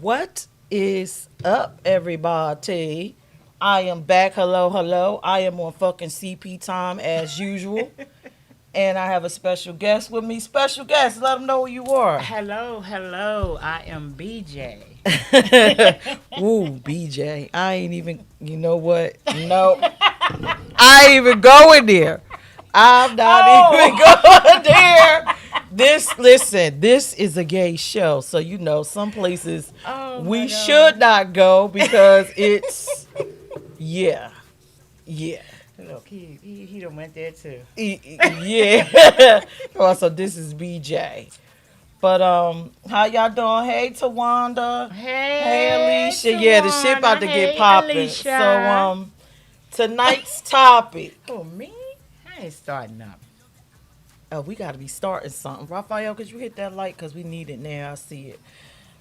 What is up, everybody? I am back. Hello, hello. I am on fucking CP time as usual. And I have a special guest with me. Special guest, let them know who you are. Hello, hello. I am BJ. Ooh, BJ. I ain't even, you know what? No, I ain't even going there. I'm not even going there. Listen, this is a gay show. So, some places Oh we my should God. not go because yeah, yeah. Look, he done went there too. Yeah. Also, this is BJ. But how y'all doing? Hey Tawanda. Hey Hey, Alicia. Yeah, the shit about Tawana. to get Hey, popping. So Alicia. tonight's topic. Who, me? I ain't starting up. Oh, we gotta be starting something. Raphael, could you hit that light? Cause we need it now. I see it.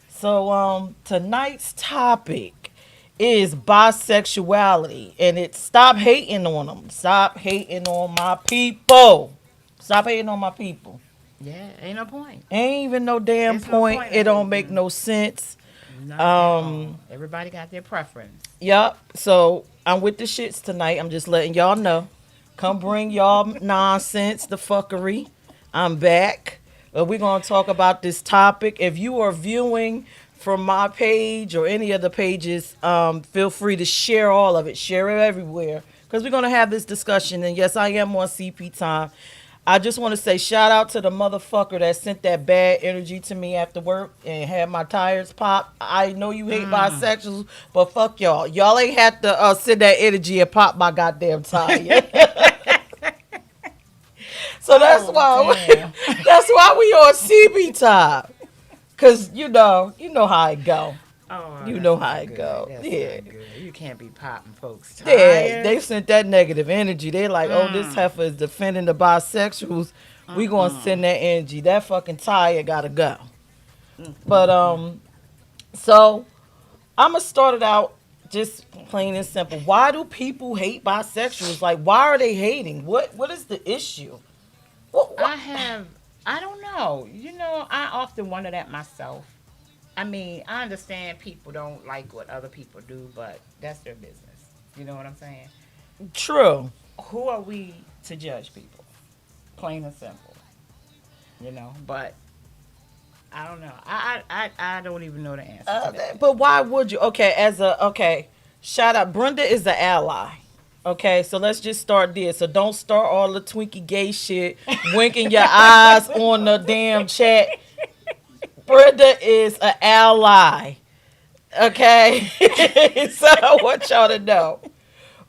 So tonight's topic is bisexuality. And it's stop hating on them. Stop hating on my people. Stop hating on my people. Yeah, ain't no point. Ain't even no damn There's no point. point in It don't make hating. no sense. None at all. Um, Everybody got their preference. Yup. So I'm with the shits tonight. I'm just letting y'all know. Come bring y'all nonsense, the fuckery. I'm back. We're gonna talk about this topic. If you are viewing from my page or any of the pages, feel free to share all of it. Share it everywhere. Because we're gonna have this discussion. And yes, I am on CP time. I just want to say shout out to the motherfucker that sent that bad energy to me after work and had my tires pop. I know you hate bisexuals, but fuck y'all. Y'all ain't had to send that energy and pop my goddamn tire. So that's Oh, why damn. that's why we on CB time. Cause you know how it go. Oh, You know that's how not it good. go. That's Yeah. not good. You can't be popping folks' Yeah, they tires. sent that negative energy. They like, oh, this Mm. heifer is defending the bisexuals. We gonna Mm-mm. send that energy. That fucking tire gotta go. But Mm-mm. so I'm gonna start it out just plain and simple. Why do people hate bisexuals? Like, why are they hating? What is the issue? What? I have, I don't know. I often wonder that myself. I mean, I understand people don't like what other people do, but that's their business. You know what I'm saying? True. Who are we to judge people? Plain and simple. But I don't know. I don't even know the answer to that. But why would you? Okay, shout out. Brenda is an ally. Okay, so let's just start there. So don't start all the Twinkie gay shit, winking your eyes on the damn chat. Brenda is an ally. Okay, so I want y'all to know.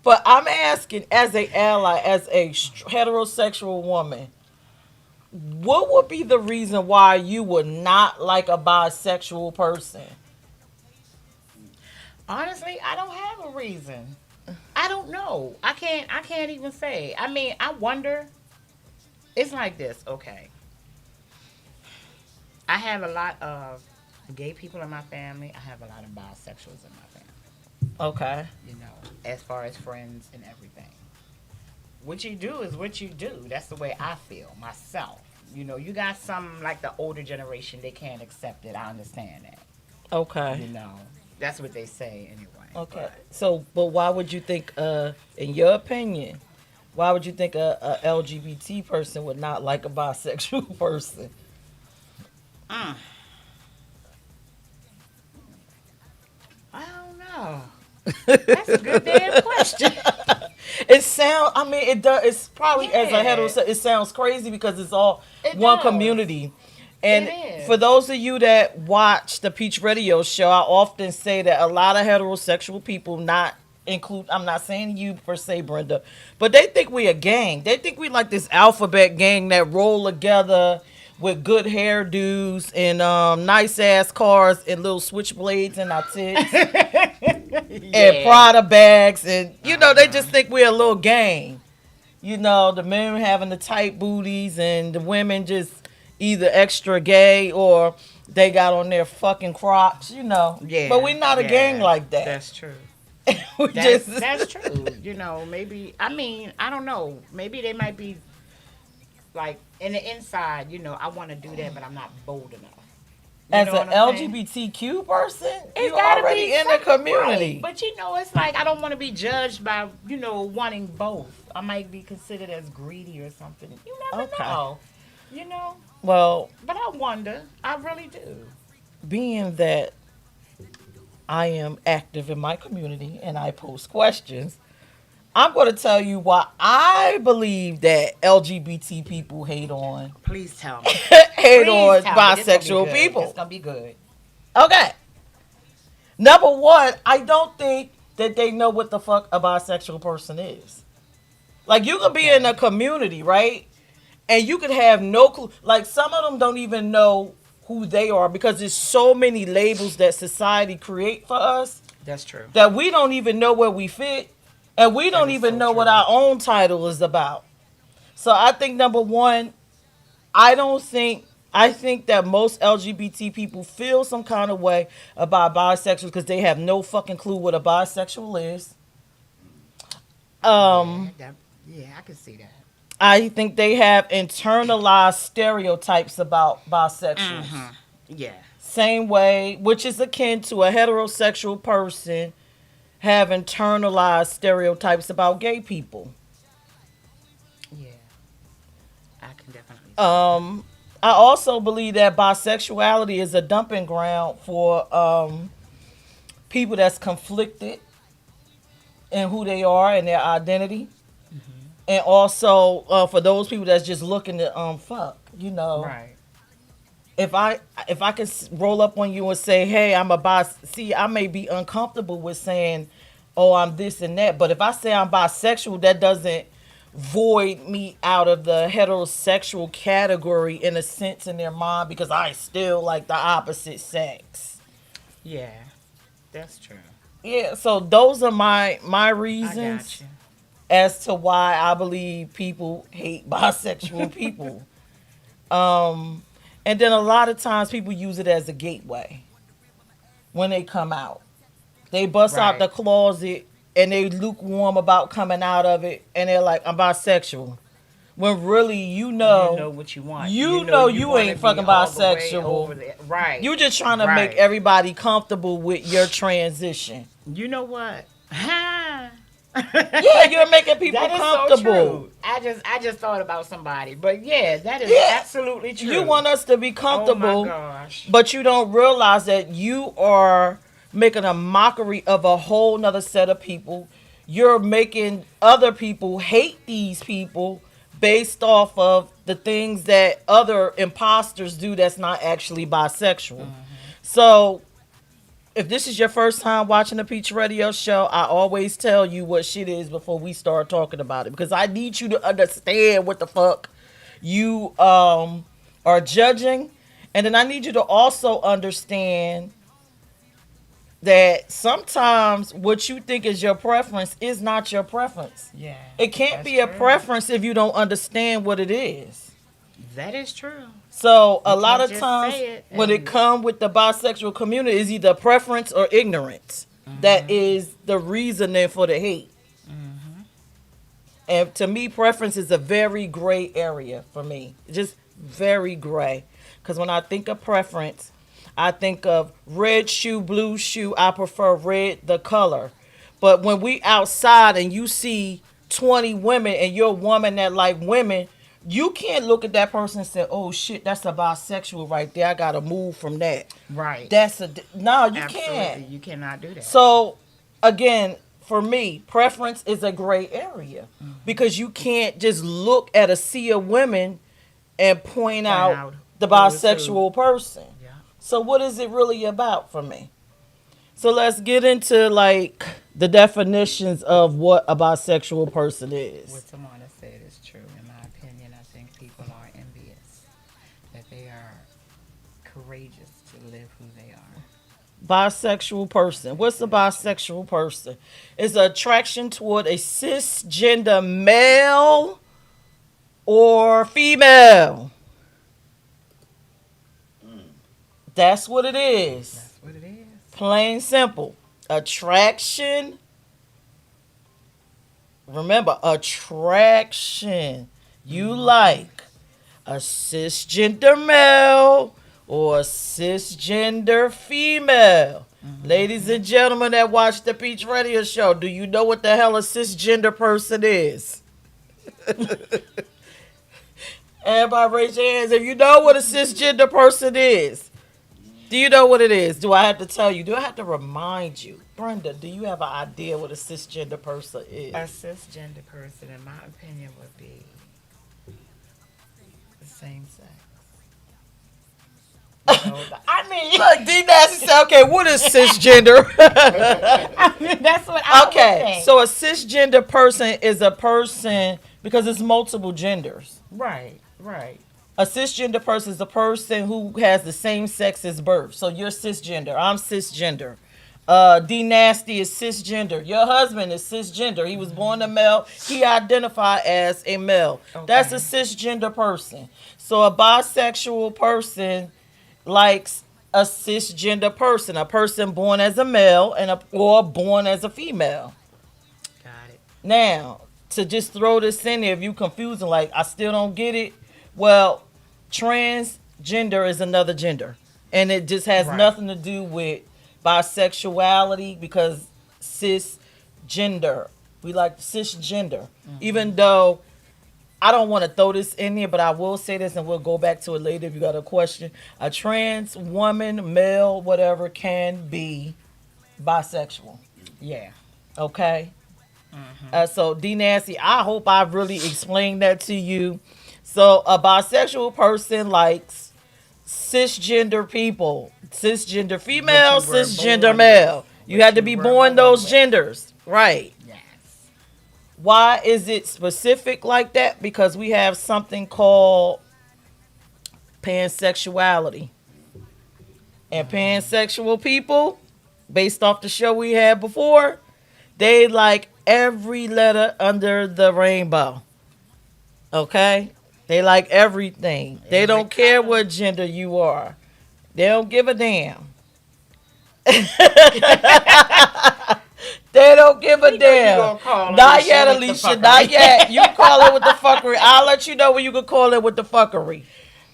But I'm asking, as a ally, as a heterosexual woman, what would be the reason why you would not like a bisexual person? Honestly, I don't have a reason. I don't know. I can't even say. I mean, I wonder. It's like this, okay. I have a lot of gay people in my family. I have a lot of bisexuals in my family. Okay. As far as friends and everything. What you do is what you do. That's the way I feel myself. You got some like the older generation, they can't accept it. I understand that. Okay. You know, that's what they say anyway. Okay. But So, but why would you think, in your opinion, why would you think a LGBT person would not like a bisexual person? mm, I don't know. That's a good damn question. It sound. I mean, it does. It's probably as a Yeah, hetero. It sounds crazy because it's all it one does. community. It And for is. those of you that watch the Peach Radio show, I often say that a lot of heterosexual people, not include. I'm not saying you per se, Brenda, but they think we a gang. They think we like this alphabet gang that roll together with good hairdos and nice ass cars and little switchblades in our tits and Yeah. Prada bags, and they Uh-huh. just think we're a little gang. The men having the tight booties and the women just either extra gay or they got on their fucking Crocs. But Yeah. we're not a gang Yeah. like that. That's true. We That's just that's true. Maybe I mean, I don't know. Maybe they might be like in the inside, I want to do that, but I'm not bold enough. You As know an what I'm saying? LGBTQ person, It you gotta be already in the something right. community. But it's like I don't want to be judged by, wanting both. I might be considered as greedy or something. You never Okay. know. You know? Well, But I wonder. I really do. being that I am active in my community and I post questions, I'm going to tell you why I believe that LGBT people Please tell me. hate Please on tell me. This gonna be bisexual good. This people. gonna be good. Okay. Number one, I don't think that they know what the fuck a bisexual person is. Like, you could be in Okay. a community, right? And you could have no clue. Like, some of them don't even know who they are because there's so many labels that society create for us That's true. that we don't even know where we fit, and we That don't is even so know what true. our own title is about. So I think number one, I don't think I think that most LGBT people feel some kind of way about bisexuals because they have no fucking clue what a bisexual is. Yeah, Um, yeah, I can see that. I think they have internalized stereotypes about bisexuals. Mm-hmm. Yeah. Same way, which is akin to a heterosexual person have internalized stereotypes about gay people. Yeah. I can definitely see that. Um, I also believe that bisexuality is a dumping ground for people that's conflicted in who they are and their identity, Mm-hmm. and also for those people that's just looking to fuck. You know, Right. if I can roll up on you and say, "Hey, I'm a bis," see, I may be uncomfortable with saying, "Oh, I'm this and that," but if I say I'm bisexual, that doesn't void me out of the heterosexual category in a sense in their mind because I still like the opposite sex. Yeah. That's true. Yeah, so those are my I got reasons you. as to why I believe people hate bisexual people. Um, and then a lot of times people use it as a gateway when they come out. They bust out Right. the closet and they lukewarm about coming out of it, and they're like, "I'm bisexual." When really, You know what you want. You know you you want to ain't be fucking all the way bisexual. over there. Right. You just trying to make Right. everybody comfortable with your transition. You know what? that Yeah, you're making people is so comfortable. true. I just thought about somebody. But yeah, that is Yeah, absolutely you true. want us to be Oh my comfortable, gosh. but you don't realize that you are making a mockery of a whole nother set of people. You're making other people hate these people based off of the things that other imposters do that's not actually bisexual. Mm-hmm. So if this is your first time watching the Peach Radio Show, I always tell you what shit is before we start talking about it because I need you to understand what the fuck you are judging, and then I need you to also understand that sometimes what you think is your preference is not your preference. Yeah, It can't that's be a true. preference if you don't understand what it is. That is true. So a You lot can't of just times say it when it and come with the bisexual community is either preference or ignorance. That mm-hmm. is the reasoning for the hate. Mm-hmm. And to me, preference is a very gray area for me. Just very gray. Because when I think of preference, I think of red shoe, blue shoe. I prefer red, the color. But when we outside and you see 20 women and you're a woman that like women, you can't look at that person and say, "Oh shit, that's a bisexual right there. I gotta move from that." Right. That's a no, you can't. Absolutely. You cannot do that. So again, for me, preference is a gray area Mm-hmm. because you can't just look at a sea of women and point Point out out the who is who. bisexual person. Yeah. So what is it really about for me? So let's get into like the definitions of what a bisexual person is. What someone has said is true. In my opinion, I think people are envious that they are courageous to live who they are. Bisexual person. What's a That is true. bisexual person? It's an attraction toward a cisgender male or female. That's what it is. That's what it is. Plain simple. Attraction. Remember, attraction. You Mm-hmm. like a cisgender male or cisgender female. Ladies and gentlemen that watch the Peach Radio Show, do you know what the hell a cisgender person is? Everybody raise your hands if you know what a cisgender person is. Do you know what it is? Do I have to tell you? Do I have to remind you? Brenda, do you have an idea what a cisgender person A is? cisgender person, in my opinion, would be the same sex. You know, I mean, Look, D Nasty said, okay, what is cisgender? I mean, that's what I would Okay, think. so a cisgender person is a person because it's multiple genders. Right, right. A cisgender person is a person who has the same sex as birth. So you're cisgender. I'm cisgender. D Nasty is cisgender. Your husband is cisgender. He was born a male. He identified as a male. That's a Okay. cisgender person. So a bisexual person likes a cisgender person, a person born as a male or born as a female. Got it. Now, to just throw this in there, if you confusing, like I still don't get it. Well, transgender is another gender, and it just has Right. nothing to do with bisexuality because cisgender. We like cisgender, even though I don't want to throw this in here, but I will say this, and we'll go back to it later if you got a question. A trans woman, male, whatever, can be bisexual. Yeah. Okay. So D Nancy, I hope I really explained that to you. So a bisexual person likes cisgender people, cisgender female, What you were cisgender born male. with. You What had to you be were born born those with. genders, right? Yes. Why is it specific like that? Because we have something called pansexuality, and pansexual people, based off the show we had before, they like every letter under the rainbow. Okay? They like everything. They Every don't care color. what gender you are. They don't give a damn. They don't give a You know you damn. gonna call Not Alicia yet, with the Alicia. fuckery. Not yet. You call it with the fuckery. I'll let you know when you can call it with the fuckery.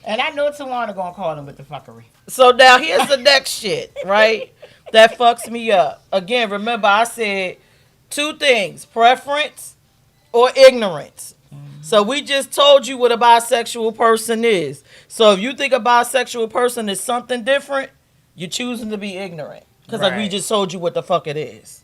And I know Tawana gonna call him with the fuckery. So now here's the next shit, right? That fucks me up. Again, remember I said two things: preference or ignorance. So we just told you what a bisexual person is. So if you think a bisexual person is something different, you're choosing to be ignorant. Because like we Right. just told you what the fuck it is.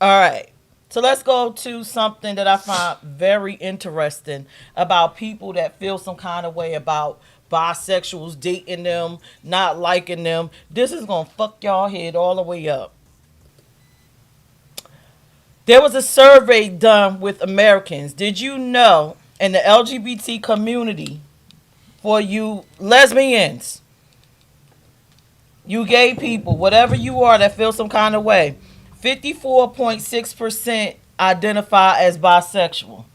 All right. So let's go to something that I find very interesting about people that feel some kind of way about bisexuals dating them, not liking them. This is going to fuck y'all head all the way up. There was a survey done with Americans. Did you know in the LGBT community, for you lesbians, you gay people, whatever you are that feel some kind of way, 54.6% identify as bisexual.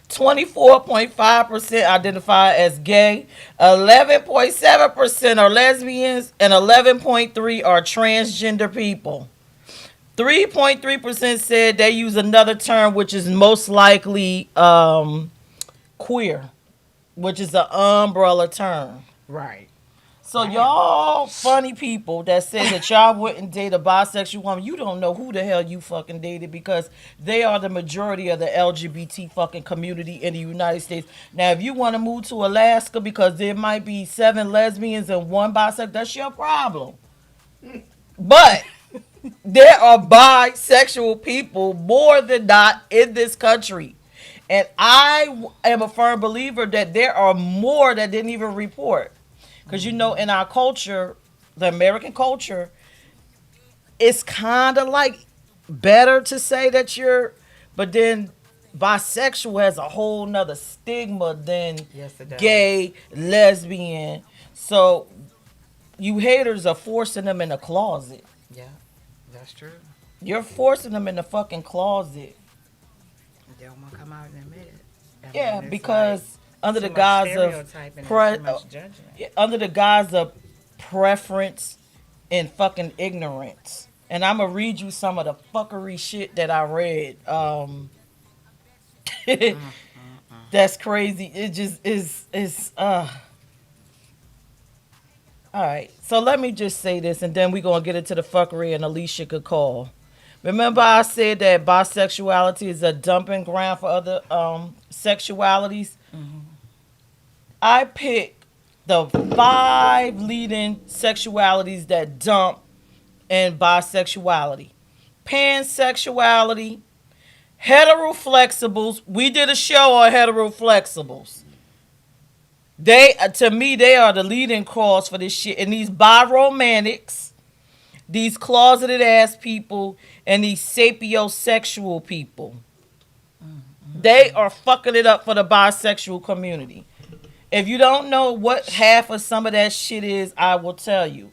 24.5% identify as gay, 11.7% are lesbians, and 11.3% are transgender people. 3.3% said they use another term, which is most likely queer, which is an umbrella term. Right. So y'all funny people that say that y'all wouldn't date a bisexual woman, you don't know who the hell you fucking dated because they are the majority of the LGBT fucking community in the United States. Now, if you want to move to Alaska because there might be 7 lesbians and 1 bisexual, that's your problem. But there are bisexual people more than not in this country. And I am a firm believer that there are more that didn't even report. Because you know, in our culture, the American culture, it's kind of like better to say that you're, but then bisexual has a whole nother stigma than Yes, it does. gay, lesbian. So you haters are forcing them in a closet. Yeah, that's true. You're forcing them in the fucking closet. They don't want to come out and admit it. I Yeah, mean, it's because like under too the much guise of stereotyping and pre- too much judgment. under the guise of preference and fucking ignorance. And I'm gonna read you some of the fuckery shit that I read. That's crazy. It just is All right. So let me just say this, and then we're gonna get into the fuckery, and Alicia could call. Remember, I said that bisexuality is a dumping ground for other sexualities. Mm-hmm. I picked the five leading sexualities that dump in bisexuality: pansexuality, heteroflexibles. We did a show on heteroflexibles. They, to me, they are the leading cause for this shit. And these biromantics, these closeted ass people, and these sapiosexual people, they are fucking it up for the bisexual community. If you don't know what half of some of that shit is, I will tell you.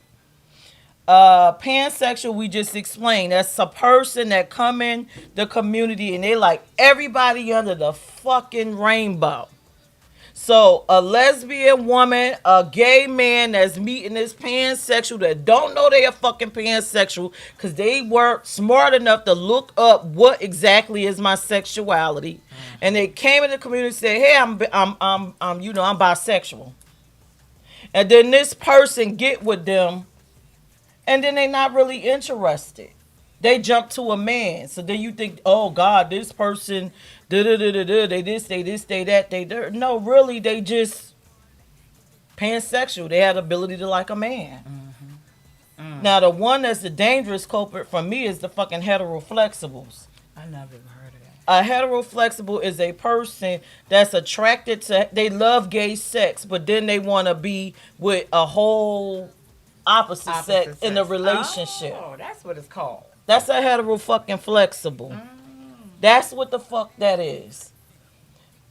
Pansexual, we just explained. That's a person that come in the community and they like everybody under the fucking rainbow. So a lesbian woman, a gay man that's meeting this pansexual that don't know they are fucking pansexual because they were smart enough to look up what exactly is my sexuality, and they came in the community and said, "Hey, I'm bisexual," and then this person get with them, and then they not really interested. They jump to a man. So then you think, oh God, this person, da da da da da, they this, they that, they there. No, really, they just pansexual. They had the ability to like a man. Now the one that's the dangerous culprit for me is the fucking heteroflexibles. I never even heard of that. A heteroflexible is a person that's attracted to, they love gay sex, but then they want to be with a whole opposite sex in a relationship. Oh, that's what it's called. That's a hetero fucking flexible. That's what the fuck that is.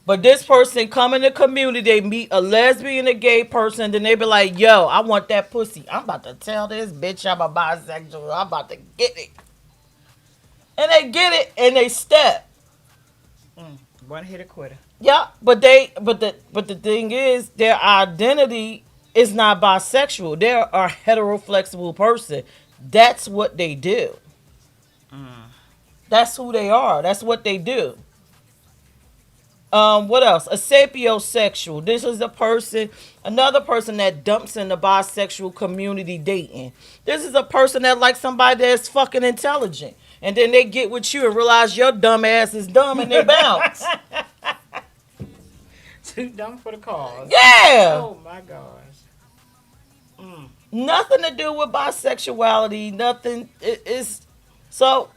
But this person come in the community, they meet a lesbian, a gay person, then they be like, yo, I want that pussy. I'm about to tell this bitch I'm a bisexual. I'm about to get it. And they get it and they step. One hit a quitter. Yeah, but the thing is, their identity is not bisexual. They're a heteroflexible person. That's what they do. That's who they are. That's what they do. What else? A sapiosexual. This is a person, another person that dumps in the bisexual community dating. This is a person that likes somebody that's fucking intelligent. And then they get with you and realize your dumb ass is dumb and they bounce. Too dumb for the cause. Yeah. Oh my gosh. Nothing to do with bisexuality. Nothing. It's so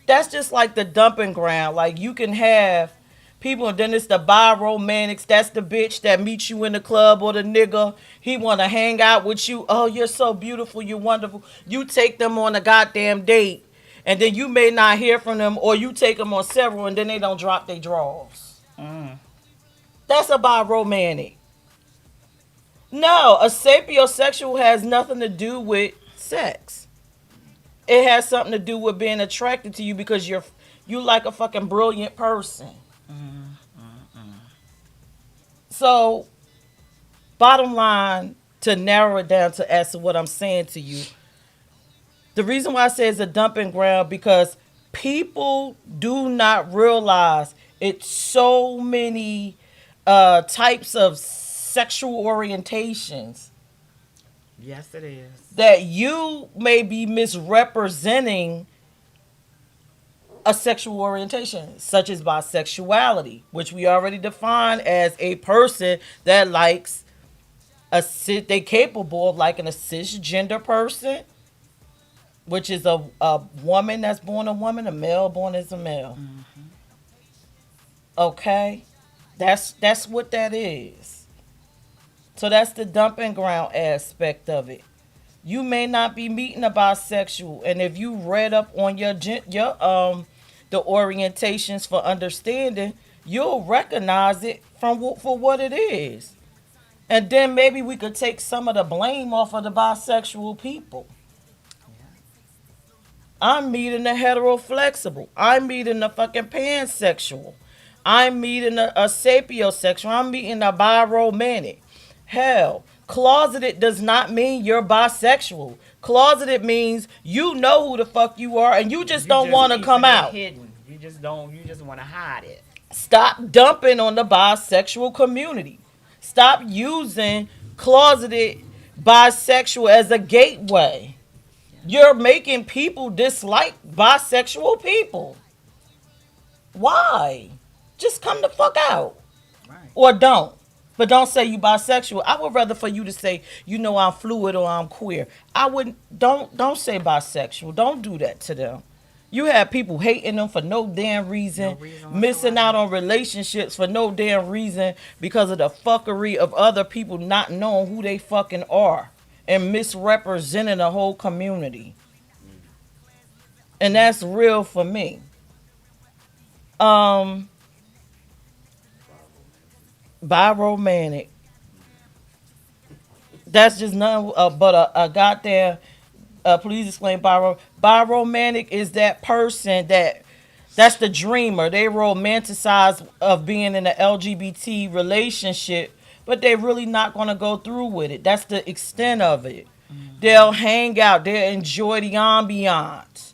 that's just like the dumping ground. Like you can have people, and then it's the biromantics. That's the bitch that meets you in the club, or the nigga. He want to hang out with you. Oh, you're so beautiful. You're wonderful. You take them on a goddamn date, and then you may not hear from them, or you take them on several, and then they don't drop their drawers. That's a biromantic. No, a sapiosexual has nothing to do with sex. It has something to do with being attracted to you because you like a fucking brilliant person. So, bottom line, to narrow it down to as to what I'm saying to you, the reason why I say it's a dumping ground because people do not realize it's so many types of sexual orientations Yes, it is. that you may be misrepresenting a sexual orientation, such as bisexuality, which we already defined as a person that likes they capable of liking a cisgender person, which is a woman that's born a woman, a male born as a male. Okay, that's what that is. So that's the dumping ground aspect of it. You may not be meeting a bisexual, and if you read up on your the orientations for understanding, you'll recognize it for what it is. And then maybe we could take some of the blame off of the bisexual people. I'm meeting a heteroflexible. I'm meeting a fucking pansexual. I'm meeting a sapiosexual. I'm meeting a biromantic. Hell, closeted does not mean you're bisexual. Closeted means you know who the fuck you are and you just don't want to come out. Hidden. You just don't. You just want to hide it. Stop dumping on the bisexual community. Stop using closeted bisexual as a gateway. You're making people dislike bisexual people. Why? Just come the fuck out. Right. Or don't. But don't say you bisexual. I would rather for you to say, I'm fluid or I'm queer. I wouldn't don't say bisexual. Don't do that to them. You have people hating them for no damn reason, No reason missing whatsoever. out on relationships for no damn reason because of the fuckery of other people not knowing who they fucking are and misrepresenting the whole community. And that's real for me. Um, Biromantic. That's just nothing but a goddamn. Please explain biromantic is that person that's the dreamer. They romanticize of being in an LGBT relationship, but they're really not going to go through with it. That's the extent of it. They'll hang out. They'll enjoy the ambiance.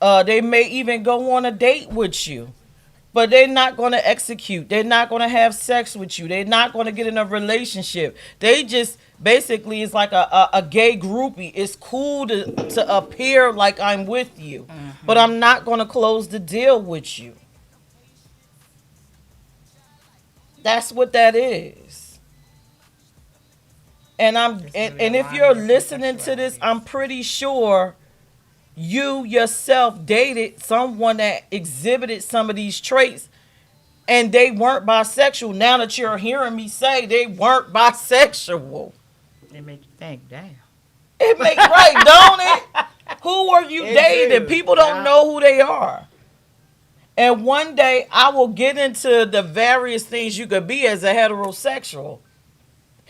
They may even go on a date with you. But they're not going to execute. They're not going to have sex with you. They're not going to get in a relationship. They just basically is like a gay groupie. It's cool to appear like I'm with you, but I'm not going to close the deal with you. That's what that is. And It's really and if aligning you're with listening to this, I'm sexualities. pretty sure you yourself dated someone that exhibited some of these traits and they weren't bisexual. Now that you're hearing me say they weren't bisexual, They make you think, damn. it make right, don't it? Who are you It dating? do. People don't Yeah. know who they are. And one day I will get into the various things you could be as a heterosexual.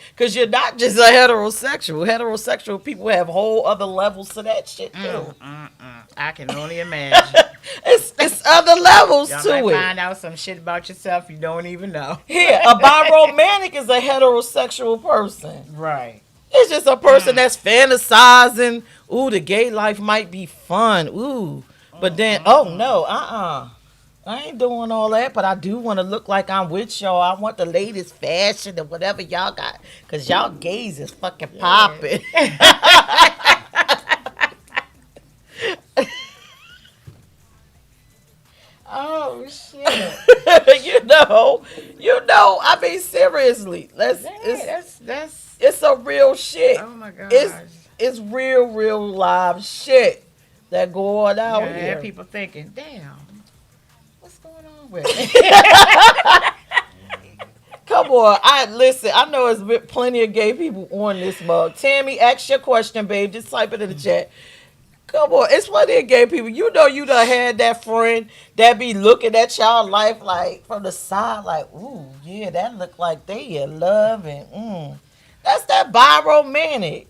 Because you're not just a heterosexual. Heterosexual people have whole other levels to that shit too. I can only imagine. It's other levels Y'all to might it. find out some shit about yourself you don't even know. Here, a biromantic is a heterosexual person. Right. It's just a person that's fantasizing. Ooh, the gay life might be fun. Ooh. But then, oh no, I ain't doing all that, but I do want to look like I'm with y'all. I want the latest fashion and whatever y'all got. Because y'all gays is fucking popping. Oh shit. I mean, seriously. Yeah, that's It's a real shit. oh my gosh. It's real live shit that going out Yeah, here. people thinking, damn, what's going on with it? Come on, listen. I know there's been plenty of gay people on this mug. Tammy, ask your question, babe. Just type it in the chat. Come on, it's plenty of gay people. You done had that friend that be looking at y'all life like from the side, like, ooh, yeah, that look like they in love and that's that biromantic.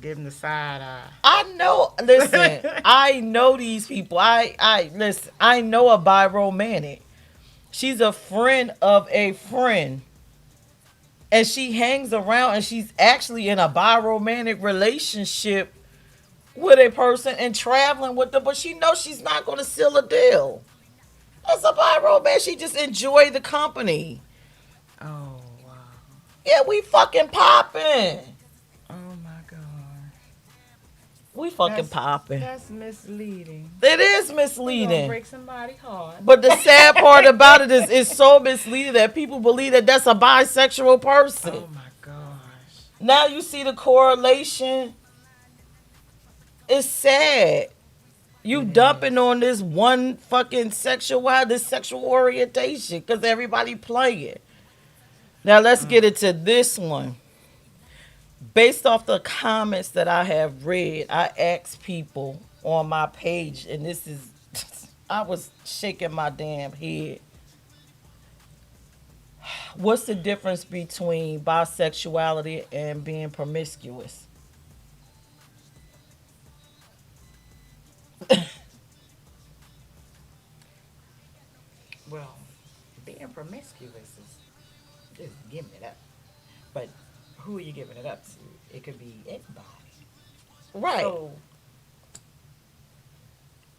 Give him the side eye. I know. Listen, I know these people. Listen. I know a biromantic. She's a friend of a friend, and she hangs around, and she's actually in a biromantic relationship with a person and traveling with them, but she knows she's not going to seal a deal. That's a biromantic. She just enjoy the company. Oh wow. Yeah, we fucking popping. Oh my god. We fucking That's- popping. That's misleading. It is You gonna misleading. break somebody's heart. But the sad part about it is it's so misleading that people believe that that's a bisexual person. Oh my gosh. Now you see the correlation. It's sad. You dumping on this one fucking this sexual orientation because everybody playing. Now let's get into this one. Based off the comments that I have read, I asked people on my page, and this is, I was shaking my damn head. What's the difference between bisexuality and being promiscuous? Well, being promiscuous is just giving it up. But who are you giving it up to? It could be anybody. Right. So,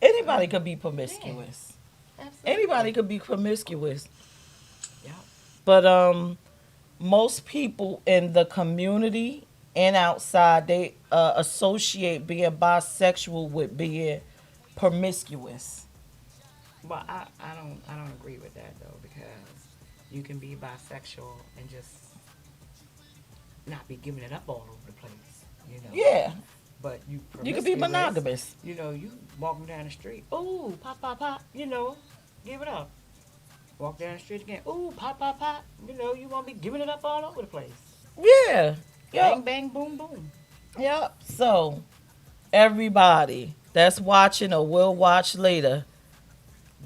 Anybody could be promiscuous. absolutely. Anybody could be promiscuous. Yeah. But most people in the community and outside, they associate being bisexual with being promiscuous. Well, I don't agree with that though because you can be bisexual and just not be giving it up all over the place, you know. Yeah, But you you could be promiscuous, monogamous. you walking down the street, ooh, pop, pop, pop, give it up. Walk down the street again, ooh, pop, pop, pop, you won't be giving it up all over the place. Yeah, Bang, yep, bang, boom, boom. yep. So everybody that's watching or will watch later,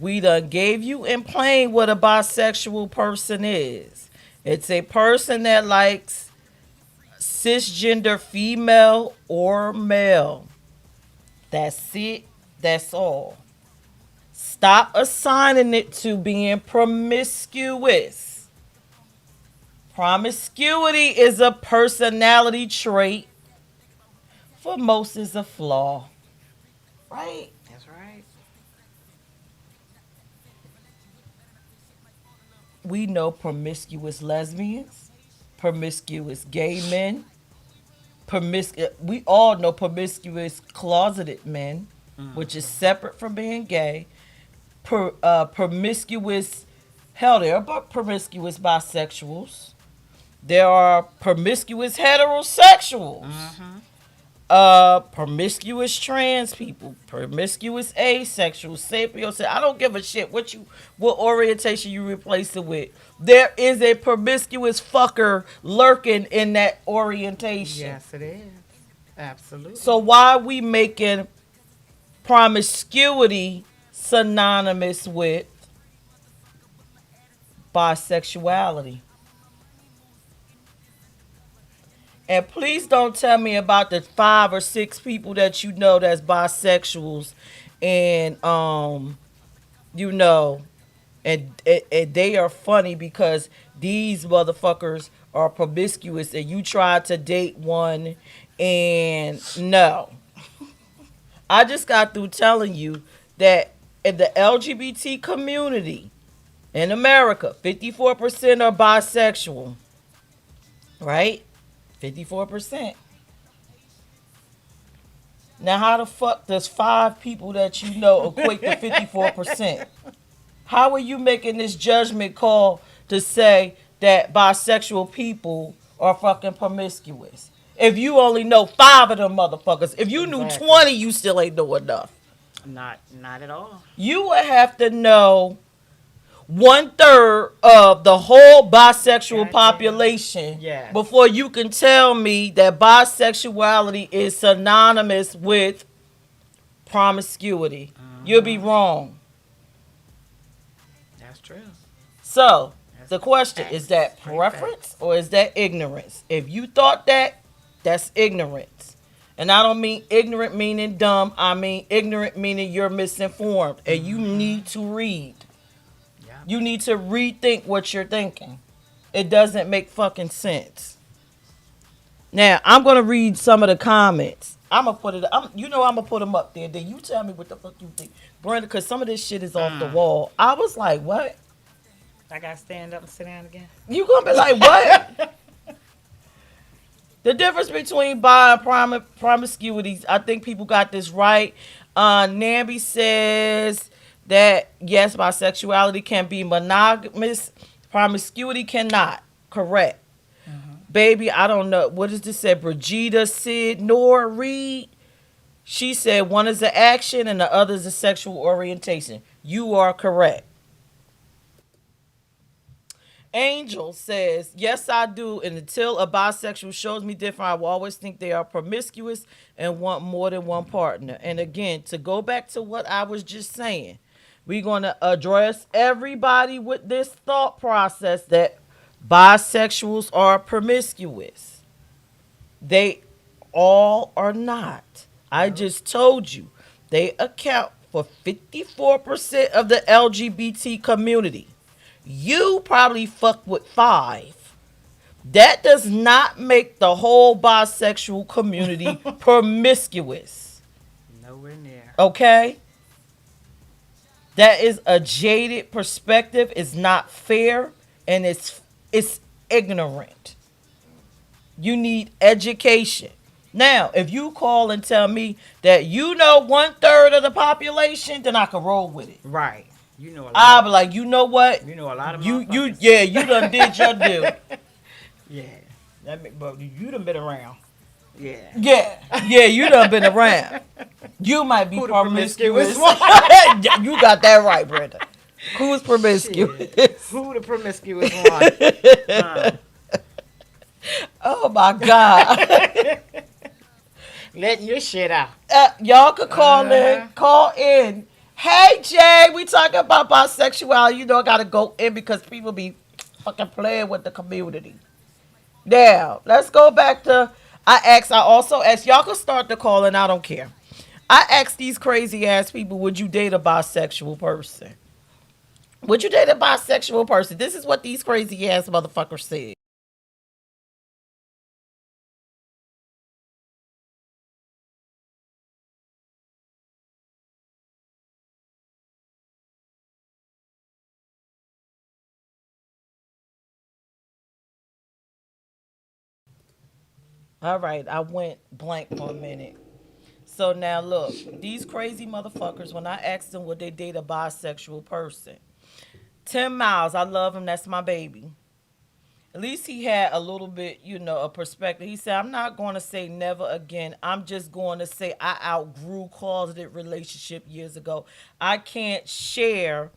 we done gave you in plain what a bisexual person is. It's a person that likes cisgender female or male. That's it. That's all. Stop assigning it to being promiscuous. Promiscuity is a personality trait. For most is a flaw. Right? That's right. We know promiscuous lesbians, promiscuous gay men, we all know promiscuous closeted men, which is separate from being gay. Promiscuous, hell, there are promiscuous bisexuals. There are promiscuous heterosexuals. Mm-hmm. Promiscuous trans people, promiscuous asexual, sapiosexual. I don't give a shit what orientation you replace it with. There is a promiscuous fucker lurking in that orientation. Yes, it is. So Absolutely. why are we making promiscuity synonymous with bisexuality? And please don't tell me about the 5 or 6 people that you know that's bisexuals, and you know, and they are funny because these motherfuckers are promiscuous, and you tried to date one, and no. I just got through telling you that in the LGBT community in America, 54% are bisexual, right? 54%. Now, how the fuck does 5 people that you know equate to 54%? How are you making this judgment call to say that bisexual people are fucking promiscuous? If you only know 5 of them motherfuckers, if you knew Exactly. 20, you still ain't know enough. Not at all. You would have to know 1/3 of the whole bisexual Goddamn. population Yes. before you can tell me that bisexuality is synonymous with promiscuity. You'll be Mm-hmm. wrong. That's true. So, That's the question is facts. that Straight preference facts. or is that ignorance? If you thought that, that's ignorance. And I don't mean ignorant meaning dumb. I mean ignorant meaning you're misinformed and you Mm-hmm. need to read. Yep. You need to rethink what you're thinking. It doesn't make fucking sense. Now, I'm going to read some of the comments. I'm going to put it, I'm going to put them up there. Then you tell me what the fuck you think. Brenda, because some of this shit is off the Mm. wall. I was like, what? I gotta stand up and sit down again. You going to be like, what? The difference between bi and promiscuity, I think people got this right. Namby says that yes, bisexuality can be monogamous, promiscuity cannot. Correct. Mm-hmm. Baby, I don't know. What does this say? Brigida Sid Nor Reed. She said one is an action and the other is a sexual orientation. You are correct. Angel says, yes, I do. And until a bisexual shows me different, I will always think they are promiscuous and want more than one partner. And again, to go back to what I was just saying, we're going to address everybody with this thought process that bisexuals are promiscuous. They all are not. I Nope. just told you they account for 54% of the LGBT community. You probably fuck with 5. That does not make the whole bisexual community promiscuous. Nowhere near. Okay? That is a jaded perspective. It's not fair and it's ignorant. You need education. Now, if you call and tell me that you know 1/3 of the population, then I can roll with it. Right. You know a lot I'll of be like, you know what? you know a lot of You motherfuckers. yeah, you done did your due. Yeah. But you done been around. Yeah. Yeah, you done been around. You might be Who the promiscuous promiscuous. one? You got that right, Brenda. Who's Shit. promiscuous? Who the promiscuous one? Huh. Oh my God. Letting your shit out. Y'all could call in. Uh-huh. Call in. Hey Jay, we talking about bisexuality. You know I gotta go in because people be fucking playing with the community. Now, let's go back to I also asked, y'all can start the call and I don't care. I asked these crazy ass people, would you date a bisexual person? Would you date a bisexual person? This is what these crazy ass motherfuckers said. All right, I went blank for a minute. So now look, these crazy motherfuckers, when I asked them would they date a bisexual person, Tim Miles, I love him, that's my baby. At least he had a little bit, a perspective. He said, I'm not going to say never again. I'm just going to say I outgrew closeted relationship years ago. I can't share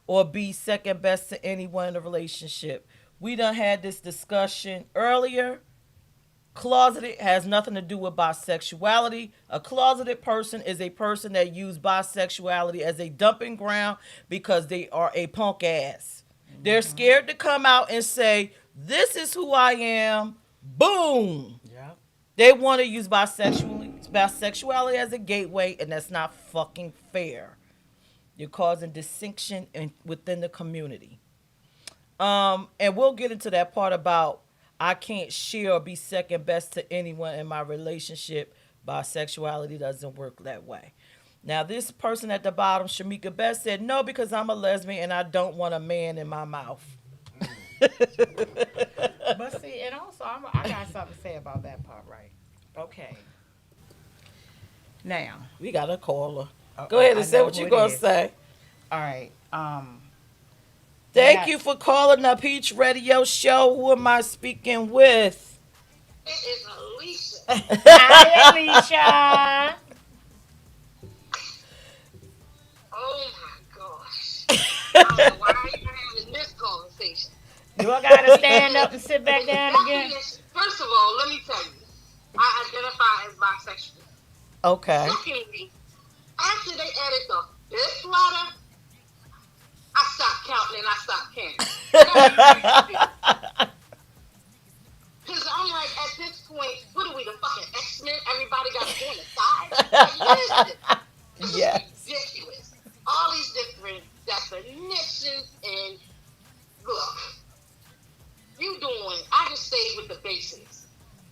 or be second best to anyone in a relationship. We done had this discussion earlier. Closeted has nothing to do with bisexuality. A closeted person is a person that uses bisexuality as a dumping ground because they are a punk ass. They're scared to come out and say, this is who I am. Boom. Yep. They want to use bisexuality as a gateway, and that's not fucking fair. You're causing distinction within the community. And we'll get into that part about I can't share or be second best to anyone in my relationship. Bisexuality doesn't work that way. Now, this person at the bottom, Shamika Best, said no because I'm a lesbian and I don't want a man in my mouth. But see, and also I got something to say about that part, right? Okay. Now, We got a caller. Go ahead and I say know what who you're it going to is. say. All right. Thank Yeah. you for calling the Peach Radio Show. Who am I speaking with? It is Alicia. Hi, Alicia. Oh my gosh. I don't know why are you having this conversation. Do I gotta stand up Because and sit back the down again? definition, first of all, let me tell you, I identify as bisexual. Okay. Secondly, after they added the fifth letter, I stopped counting and I stopped caring. Because I'm like, at this point, what are we, the fucking X-Men? Everybody got to go on the side? Like, what is this? This is Yes. ridiculous. All these different definitions and look, I just stayed with the basics.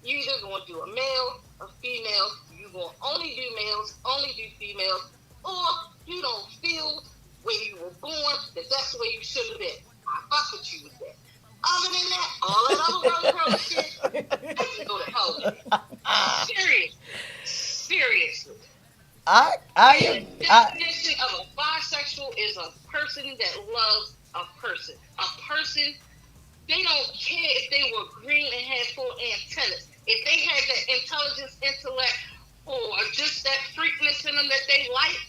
You either going to do a male, a female, you going to only do males, only do females, or you don't feel where you were born that's the way you should have been. I fuck with you with that. Other than that, all that other rose shit, I can go to hell with it. Seriously. Seriously. I The I definition of a bisexual is a person that loves a person. A person, they don't care if they were green and had four antennas. If they had that intelligence, intellect, or just that freakness in them that they like,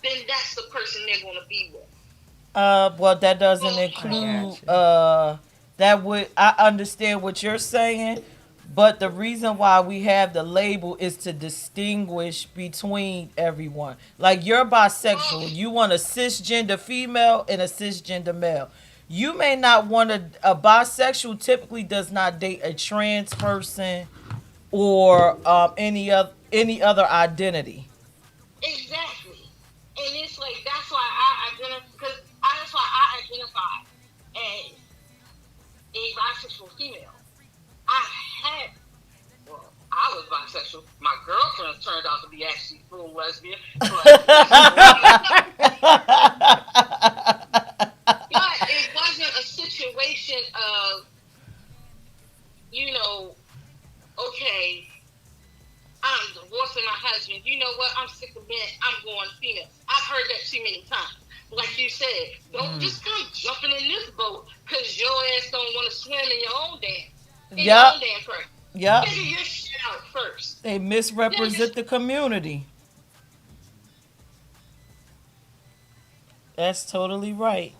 then that's the person they're going to be with. well that doesn't Oh, I include got you. that would I understand what you're saying, but the reason why we have the label is to distinguish between everyone. Like you're bisexual, you want a cisgender female and a cisgender male. You may not want a bisexual typically does not date a trans person or any other identity. exactly. And it's like, that's why I identify, because that's why I identify as a bisexual female. I had, well, I was bisexual. My girlfriend turned out to be actually full lesbian, but but it wasn't a situation of, you know, okay, I'm divorcing my husband. You know what? I'm sick of men. I'm going female. I've heard that too many times. Like you said, don't just come jumping in this boat because your ass don't want to swim in your own Yep. damn first. Yep. Figure your shit out first. They Then misrepresent just the community. That's totally right.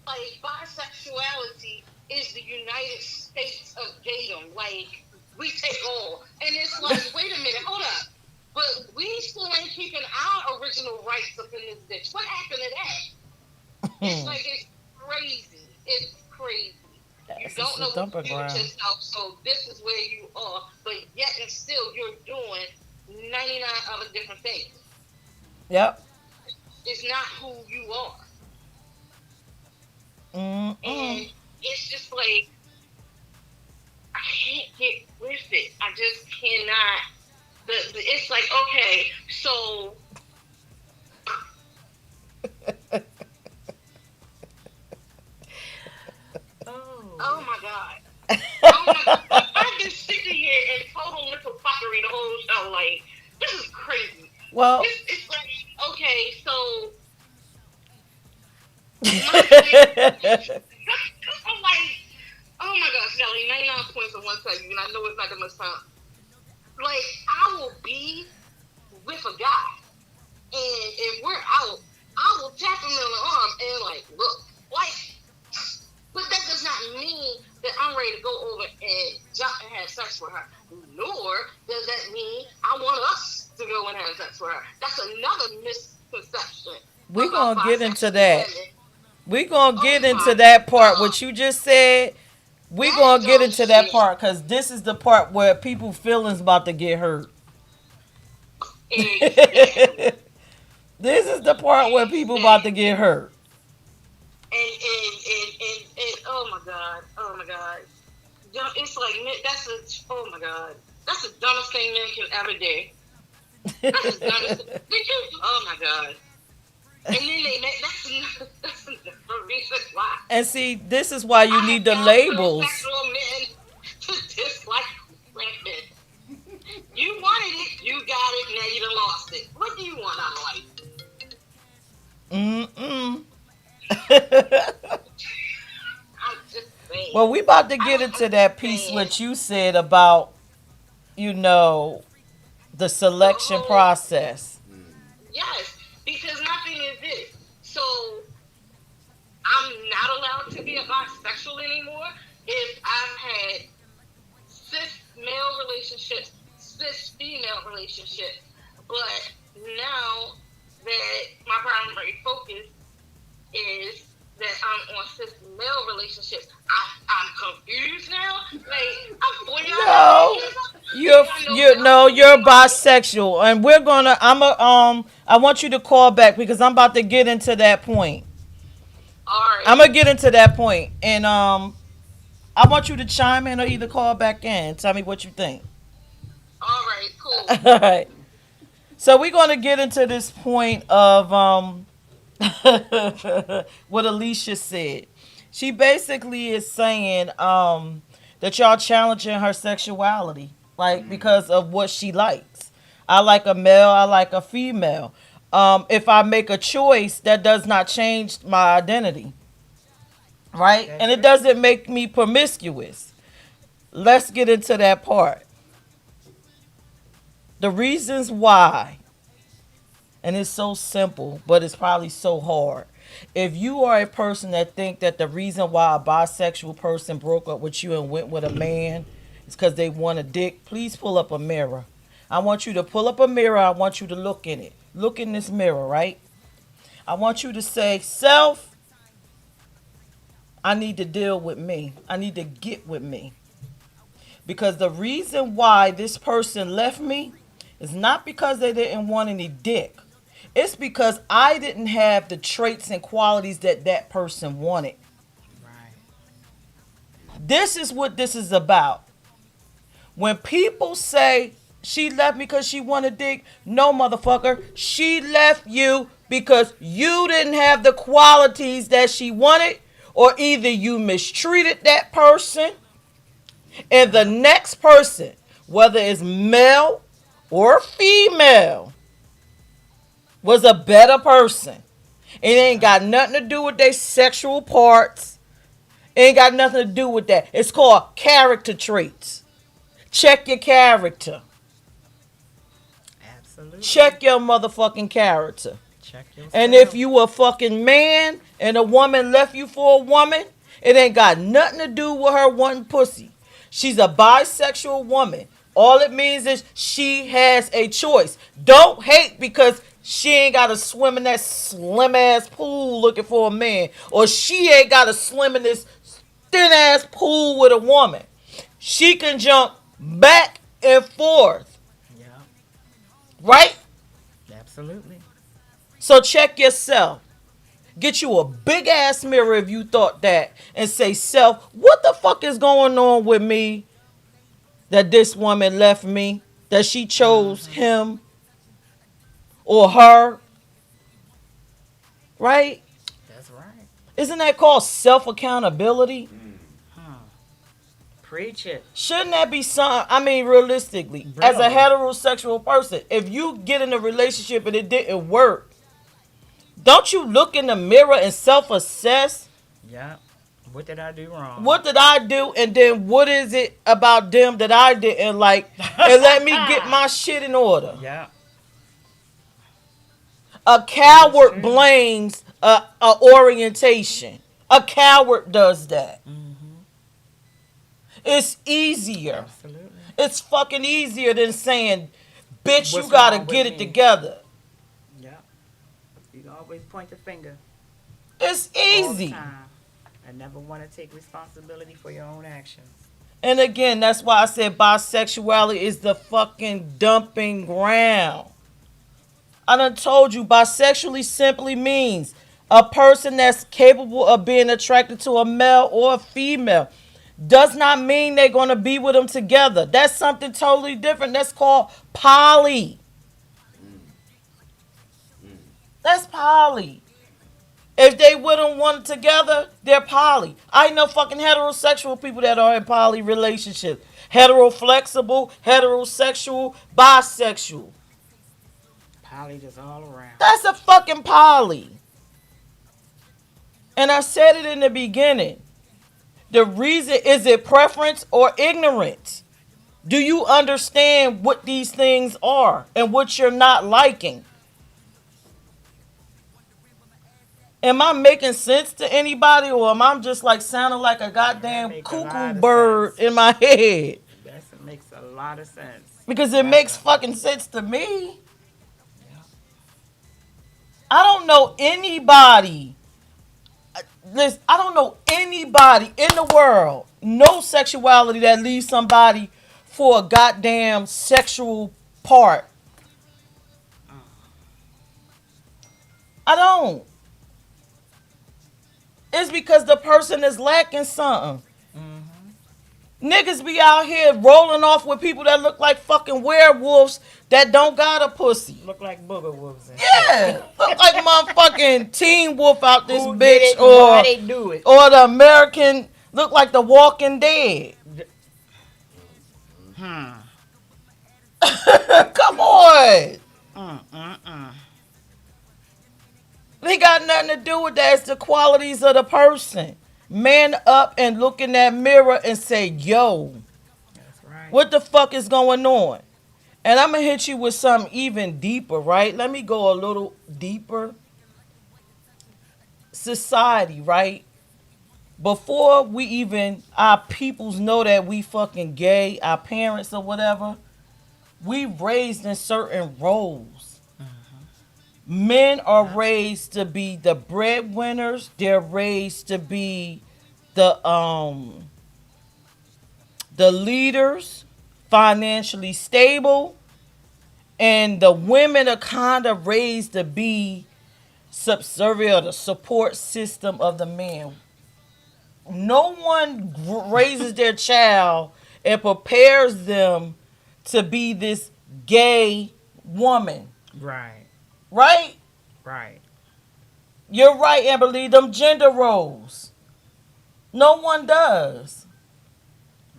like bisexuality is the United States of dating. Like we take all, and it's like, wait a minute, hold up. But we still ain't keeping our original rights up in this bitch. What happened to that? It's like it's crazy. It's crazy. You Yes, it's don't the know what dumping to do with ground. yourself, so this is where you are. But yet and still, you're doing 99 other different things. Yep. It's not who you are, Mm-mm. and it's just like I can't get with it. I just cannot. It's like okay, so oh Oh. my god. Oh my god, I've been sitting here in total little fuckery the whole show. Like, this is crazy. Well, It's like, okay, so my thing, I'm like, oh my gosh, Nelly, 99 points on one side, and I know it's not that much time. Like, I will be with a guy, and if we're out, I will tap him on the arm and, like, look, like, but that does not mean that I'm ready to go over and jump and have sex with her. Nor does that mean I want us to go and have sex with her. That's another misconception we about gonna get into bisexual that. women. We gonna Oh get into my that part. What god. you just said. We That gonna get dumb into that shit. part because this is the part where people feelings about to get hurt. Exactly. This is the part where people about to get Exactly. hurt. And oh my god. Oh my god. It's like, that's oh my god. That's the dumbest thing men can ever do. That's the dumbest thing. Did you? Oh my god. And then that's another reason why And see, this is why you I have need the found labels. heterosexual men to dislike black men. You wanted it, you got it, now you done lost it. What do you want out of life? Mm-mm. I'm just saying. Well, we about to I get don't into that piece understand what you said about, you know, the the selection whole, process. yes, because my thing is this. So I'm not allowed to be a bisexual anymore if I've had cis male relationships, cis female relationships. But now that my primary focus is that I'm on cis male relationships, I'm confused now. Like, I'm 49 No, years old. you're I know you that no, I'm you're female. bisexual, and we're gonna. I want you to call back because I'm about to get into that point. All I'm right. gonna get into that point, and I want you to chime in or either call back in. Tell me what you think. All right. All Cool. right. So we're gonna get into this point of what Alicia said. She basically is saying that y'all challenging her sexuality, like because of what she likes. I like a male. I like a female. If I make a choice, that does not change my identity, right? And That's it right. doesn't make me promiscuous. Let's get into that part. The reasons why, and it's so simple, but it's probably so hard. If you are a person that think that the reason why a bisexual person broke up with you and went with a man is because they want a dick, please pull up a mirror. I want you to pull up a mirror. I want you to look in it. Look in this mirror, right? I want you to say, self, I need to deal with me. I need to get with me. Because the reason why this person left me is not because they didn't want any dick. It's because I didn't have the traits and qualities that that person wanted. Right. This is what this is about. When people say she left me because she wanted dick, no, motherfucker. She left you because you didn't have the qualities that she wanted, or either you mistreated that person, And the next person, whether it's male or female, was a better person. It ain't got nothing to do with their sexual parts. It ain't got nothing to do with that. It's called character traits. Check your character. Absolutely. Check your motherfucking character. Check And yourself. if you a fucking man and a woman left you for a woman, it ain't got nothing to do with her wanting pussy. She's a bisexual woman. All it means is she has a choice. Don't hate because she ain't got to swim in that slim ass pool looking for a man. Or she ain't got to swim in this thin ass pool with a woman. She can jump back and forth, Yeah. right? Absolutely. So check yourself. Get you a big ass mirror if you thought that and say, self, what the fuck is going on with me that this woman left me? That she chose him or her, right? That's right. Isn't that called self accountability? Huh. Preach it. Shouldn't that be something? I mean, realistically, as a Really? heterosexual person, if you get in a relationship and it didn't work, don't you look in the mirror and self assess? Yeah. What did I do wrong? What did I do? And then what is it about them that I didn't like? And let me get my shit in order. Yeah. A coward blames a orientation. A coward does that. Mm-hmm. It's easier. Absolutely. It's fucking easier than saying, bitch, What's you gotta wrong with get it me? together. Yeah. You can always point the finger. It's All the easy. time. And never want to take responsibility for your own actions. And again, that's why I said bisexuality is the fucking dumping ground. I done told you, bisexually simply means a person that's capable of being attracted to a male or a female. Does not mean they're going to be with them together. That's something totally different. That's called poly. That's poly. If they wouldn't want it together, they're poly. I know fucking heterosexual people that are in poly relationships. Hetero-flexible, heterosexual, bisexual. Poly just all around. That's a fucking poly. And I said it in the beginning. The reason, is it preference or ignorance? Do you understand what these things are and what you're not liking? Am I making sense to anybody, or am I just like sounding like a goddamn makes a lot cuckoo of bird sense. in my head? That makes a lot of sense. Because it makes fucking sense to me. I don't know anybody. Listen, I don't know anybody in the world, no sexuality that leaves somebody for a goddamn sexual part. I don't. It's because the person is lacking something. Niggas be out here rolling off with people that look like fucking werewolves that don't got a pussy. Look like booger wolves. And Yeah, look like motherfucking Teen Wolf out this Who did bitch, it and why they do it? or the American look like the Walking Dead. Come on, they got nothing to do with that. It's the qualities of the person. Man up and look in that mirror and say, "Yo, That's right. what the fuck is going on?" And I'm gonna hit you with something even deeper, right? Let me go a little deeper. Society, right? Before we even, our peoples know that we fucking gay, our parents or whatever, we raised in certain roles. Men are raised to be the breadwinners. They're raised to be the leaders, financially stable, and the women are kind of raised to be subservient, the support system of the man. No one raises their child and prepares them to be this gay woman, Right. right? Right. You're right, Amberly. Them gender roles. No one does.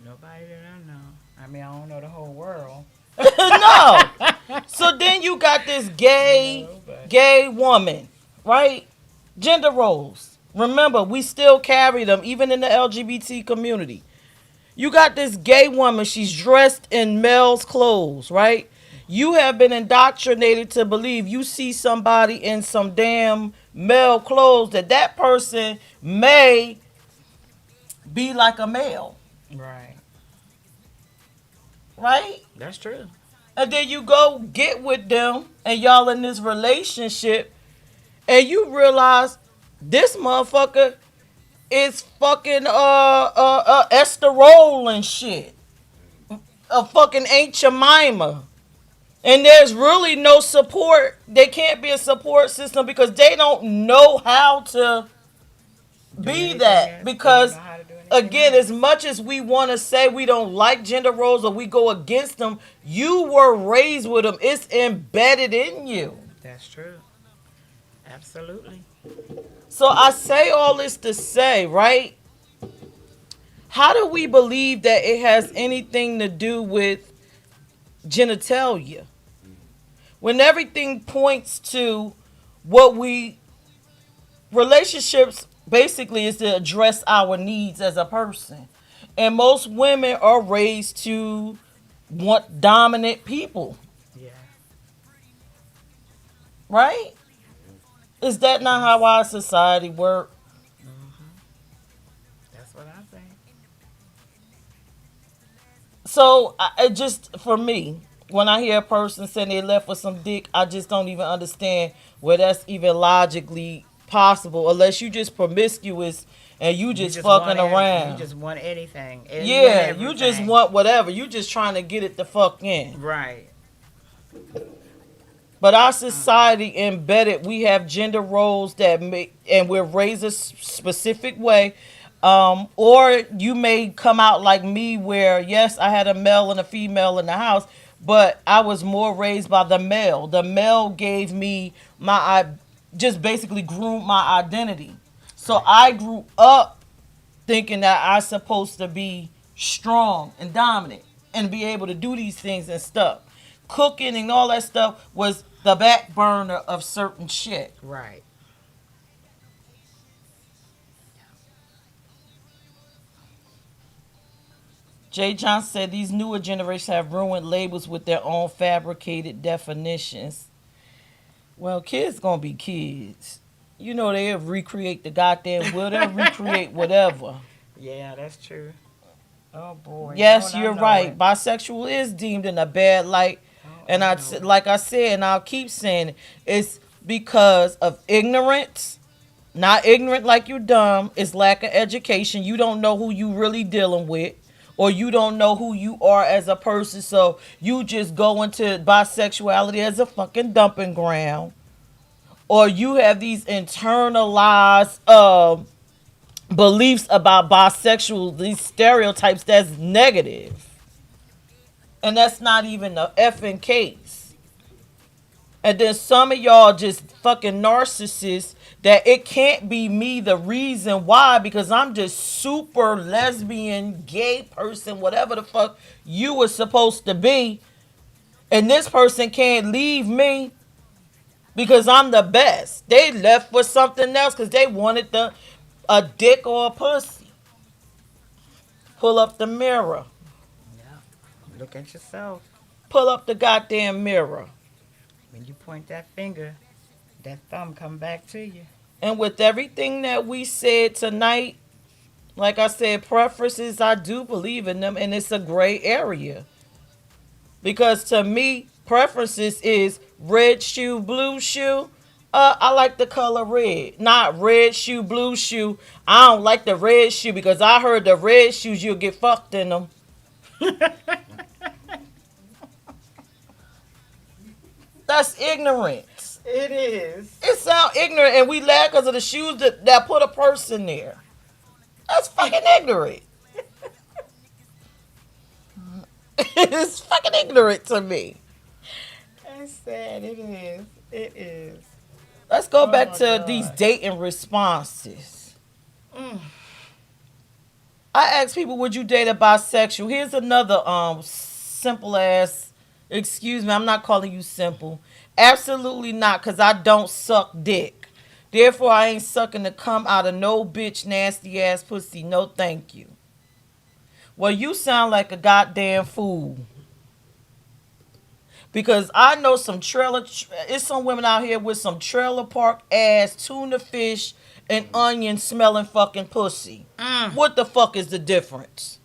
Nobody that I know. I mean, I don't know the whole world. No. So then you got this gay, No, but gay woman, right? Gender roles. Remember, we still carry them, even in the LGBT community. You got this gay woman, she's dressed in male's clothes, right? You have been indoctrinated to believe you see somebody in some damn male clothes that that person may be like a male, right. right? That's true. And then you go get with them and y'all in this relationship and you realize this motherfucker is fucking esterol and shit. A fucking Aunt Jemima. And there's really no support. They can't be a support system because they don't know how to Do be anything that. else? They don't Because know how to do anything again, else. as much as we want to say we don't like gender roles or we go against them, you were raised with them. It's embedded in you. That's true. Absolutely. So I say all this to say, right? How do we believe that it has anything to do with genitalia when everything points to what we relationships basically is to address our needs as a person, and most women are raised to want dominant people, Yeah. right? Is that not how our society works? That's what I think. So it just for me, when I hear a person saying they left with some dick, I just don't even understand where that's even logically possible, unless you just promiscuous and you You just just want fucking you around. just want anything. Any and Yeah, you just everything. want whatever. You just trying to get it the fuck in. Right. But our society embedded, we have gender roles that make, and we're raised a specific way. Or you may come out like me, where yes, I had a male and a female in the house, but I was more raised by the male. The male gave me I just basically groomed my identity. So Right. I grew up thinking that I supposed to be strong and dominant and be able to do these things and stuff. Cooking and all that stuff was the back burner of certain shit. Right. Jay Johnson said these newer generations have ruined labels with their own fabricated definitions. Well, kids gonna be kids. You know they'll recreate the goddamn will. They'll recreate whatever. Yeah, that's true. Oh boy. Yes, Don't I you're know right. it? Bisexual is deemed in a bad light, Oh, and I know it. like I said, and I'll keep saying it, it's because of ignorance. Not ignorant like you're dumb. It's lack of education. You don't know who you really dealing with, or you don't know who you are as a person. So you just go into bisexuality as a fucking dumping ground, or you have these internalized beliefs about bisexual, these stereotypes that's negative. And that's not even the effing case. And then some of y'all just fucking narcissists that it can't be me the reason why, because I'm just super lesbian, gay person, whatever the fuck you were supposed to be. And this person can't leave me because I'm the best. They left for something else because they wanted a dick or a pussy. Pull up the mirror. Yeah. Look at yourself. Pull up the goddamn mirror. When you point that finger, that thumb come back to you. And with everything that we said tonight, like I said, preferences, I do believe in them, and it's a gray area. Because to me, preferences is red shoe, blue shoe. I like the color red, not red shoe, blue shoe. I don't like the red shoe because I heard the red shoes you'll get fucked in them. That's ignorance. It is. It sounds ignorant, and we laugh because of the shoes that put a person there. That's fucking ignorant. It's fucking ignorant to me. That's sad. It is. It is. Let's go Oh back my to these God. dating responses. Mm. I ask people, would you date a bisexual? Here's another simple ass. Excuse me, I'm not calling you simple. Absolutely not, cause I don't suck dick. Therefore, I ain't sucking the cum out of no bitch nasty ass pussy. No, thank you. Well, you sound like a goddamn fool. Because I know some it's some women out here with some trailer park ass tuna fish and onion smelling fucking pussy. What the fuck is the difference?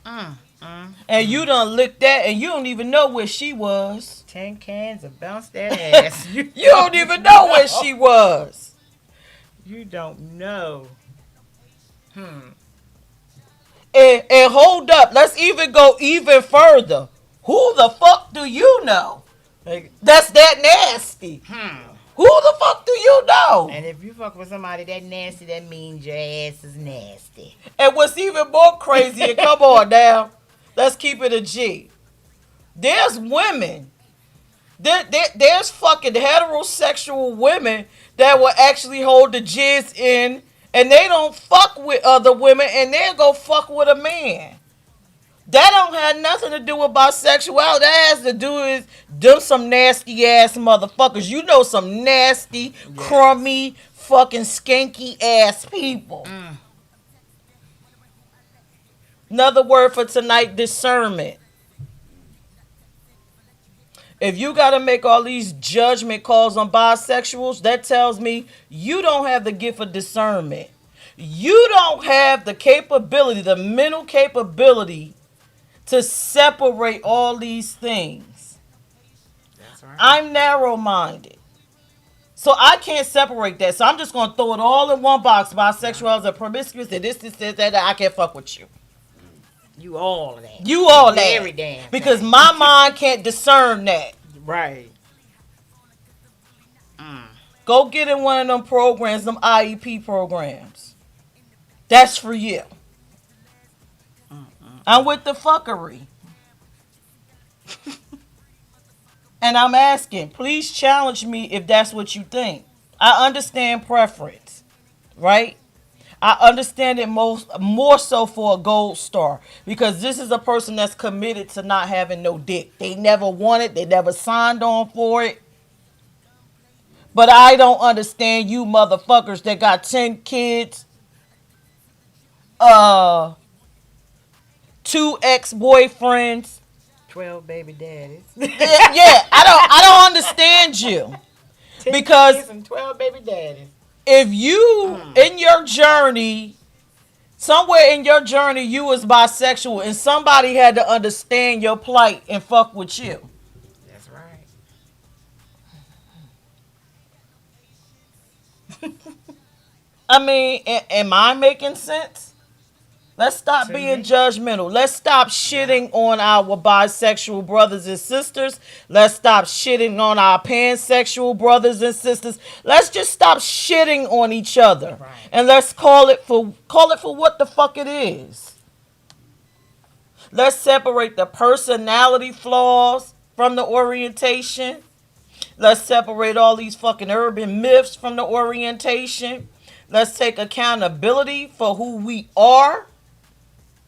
And you done licked that and you don't even know where she was. 10 cans of bounce that ass. You don't even know where she was. You don't know. And hold up, let's even go even further. Who the fuck do you know? Like, That's that nasty. Who the fuck do you know? and if you fuck with somebody that nasty, that means your ass is nasty. And what's even more crazy, and come on now, let's keep it a G. There's women, there's fucking heterosexual women that will actually hold the jizz in, and they don't fuck with other women, and they'll go fuck with a man. That don't have nothing to do with bisexuality. That has to do with them some nasty ass motherfuckers. You know some nasty, crummy, fucking skanky ass people. Another word for tonight, discernment. If you got to make all these judgment calls on bisexuals, that tells me you don't have the gift of discernment. You don't have the capability, the mental capability to separate all these things. That's right. I'm narrow-minded. So I can't separate that. So I'm just going to throw it all in one box. Bisexuals are promiscuous and this, that. I can't fuck with you. You all that. You all that. Every damn Because thing. my mind can't discern that. Right. Go get in one of them programs, them IEP programs. That's for you. I'm with the fuckery. And I'm asking, please challenge me if that's what you think. I understand preference, right? I understand it more so for a gold star because this is a person that's committed to not having no dick. They never wanted, they never signed on for it. But I don't understand you motherfuckers that got 10 kids, 2 ex-boyfriends. 12 baby daddies. Yeah, I don't understand you. 10 Because kids and 12 baby daddies. if you in your journey, somewhere in your journey you was bisexual and somebody had to understand your plight and fuck with you. That's right. I mean, am I making sense? Let's stop To being me. judgmental. Let's stop shitting on our bisexual brothers and sisters. Let's stop shitting on our pansexual brothers and sisters. Let's just stop shitting on each other. Right. And let's call it for what the fuck it is. Let's separate the personality flaws from the orientation. Let's separate all these fucking urban myths from the orientation. Let's take accountability for who we are.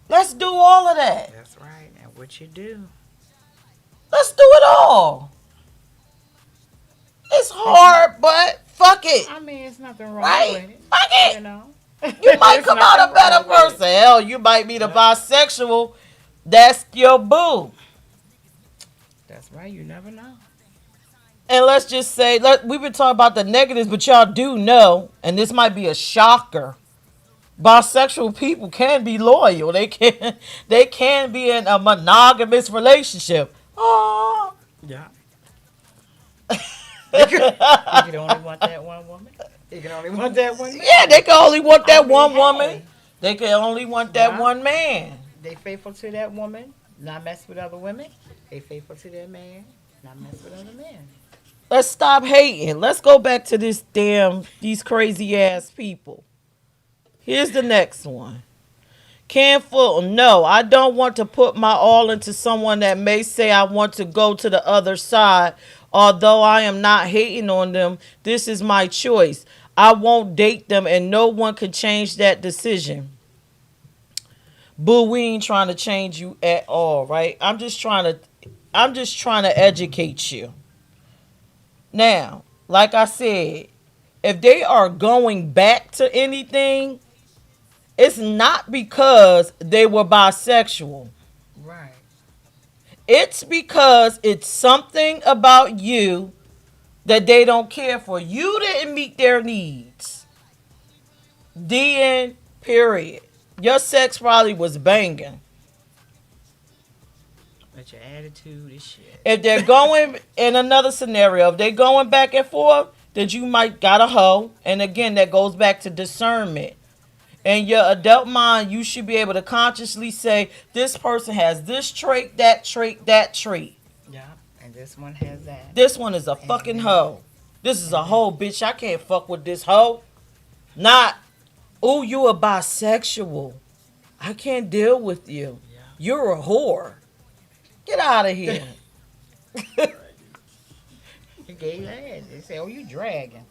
Let's do all of that. That's right. And what you do. Let's do it all. It's hard, but fuck it. I mean, it's nothing wrong Right? with it. Fuck it. You know? You might There's come out a nothing better wrong with it. person. Hell, you might be the bisexual. That's your boo. That's right. You never know. And let's just say, we've been talking about the negatives, but y'all do know, and this might be a shocker, bisexual people can be loyal. They can be in a monogamous relationship. Oh. Yeah. You can only want that one woman. You can only want that one man. Yeah, they can only want that I mean, one hey. woman. They can only want that Yeah. one man. They faithful to that woman, not mess with other women. They faithful to that man, not mess with other men. Let's stop hating. Let's go back to these crazy ass people. Here's the next one. No, I don't want to put my all into someone that may say I want to go to the other side. Although I am not hating on them, this is my choice. I won't date them and no one can change that decision. Boo, we ain't trying to change you at all, right? I'm just trying to educate you. Now, like I said, if they are going back to anything, it's not because they were bisexual. Right. It's because it's something about you that they don't care for. You didn't meet their needs. The end, period. Your sex probably was banging. But your attitude is shit. If they're going in another scenario, if they're going back and forth, then you might got a hoe. And again, that goes back to discernment. In your adult mind, you should be able to consciously say, this person has this trait, that trait, that trait. Yeah. And this one has that. This one is a fucking hoe. This is a hoe, bitch. I can't fuck with this hoe. Not, oh, you a bisexual. I can't deal with you. Yeah. You're a whore. Get out of here. He gave you head. They say, oh, you dragging.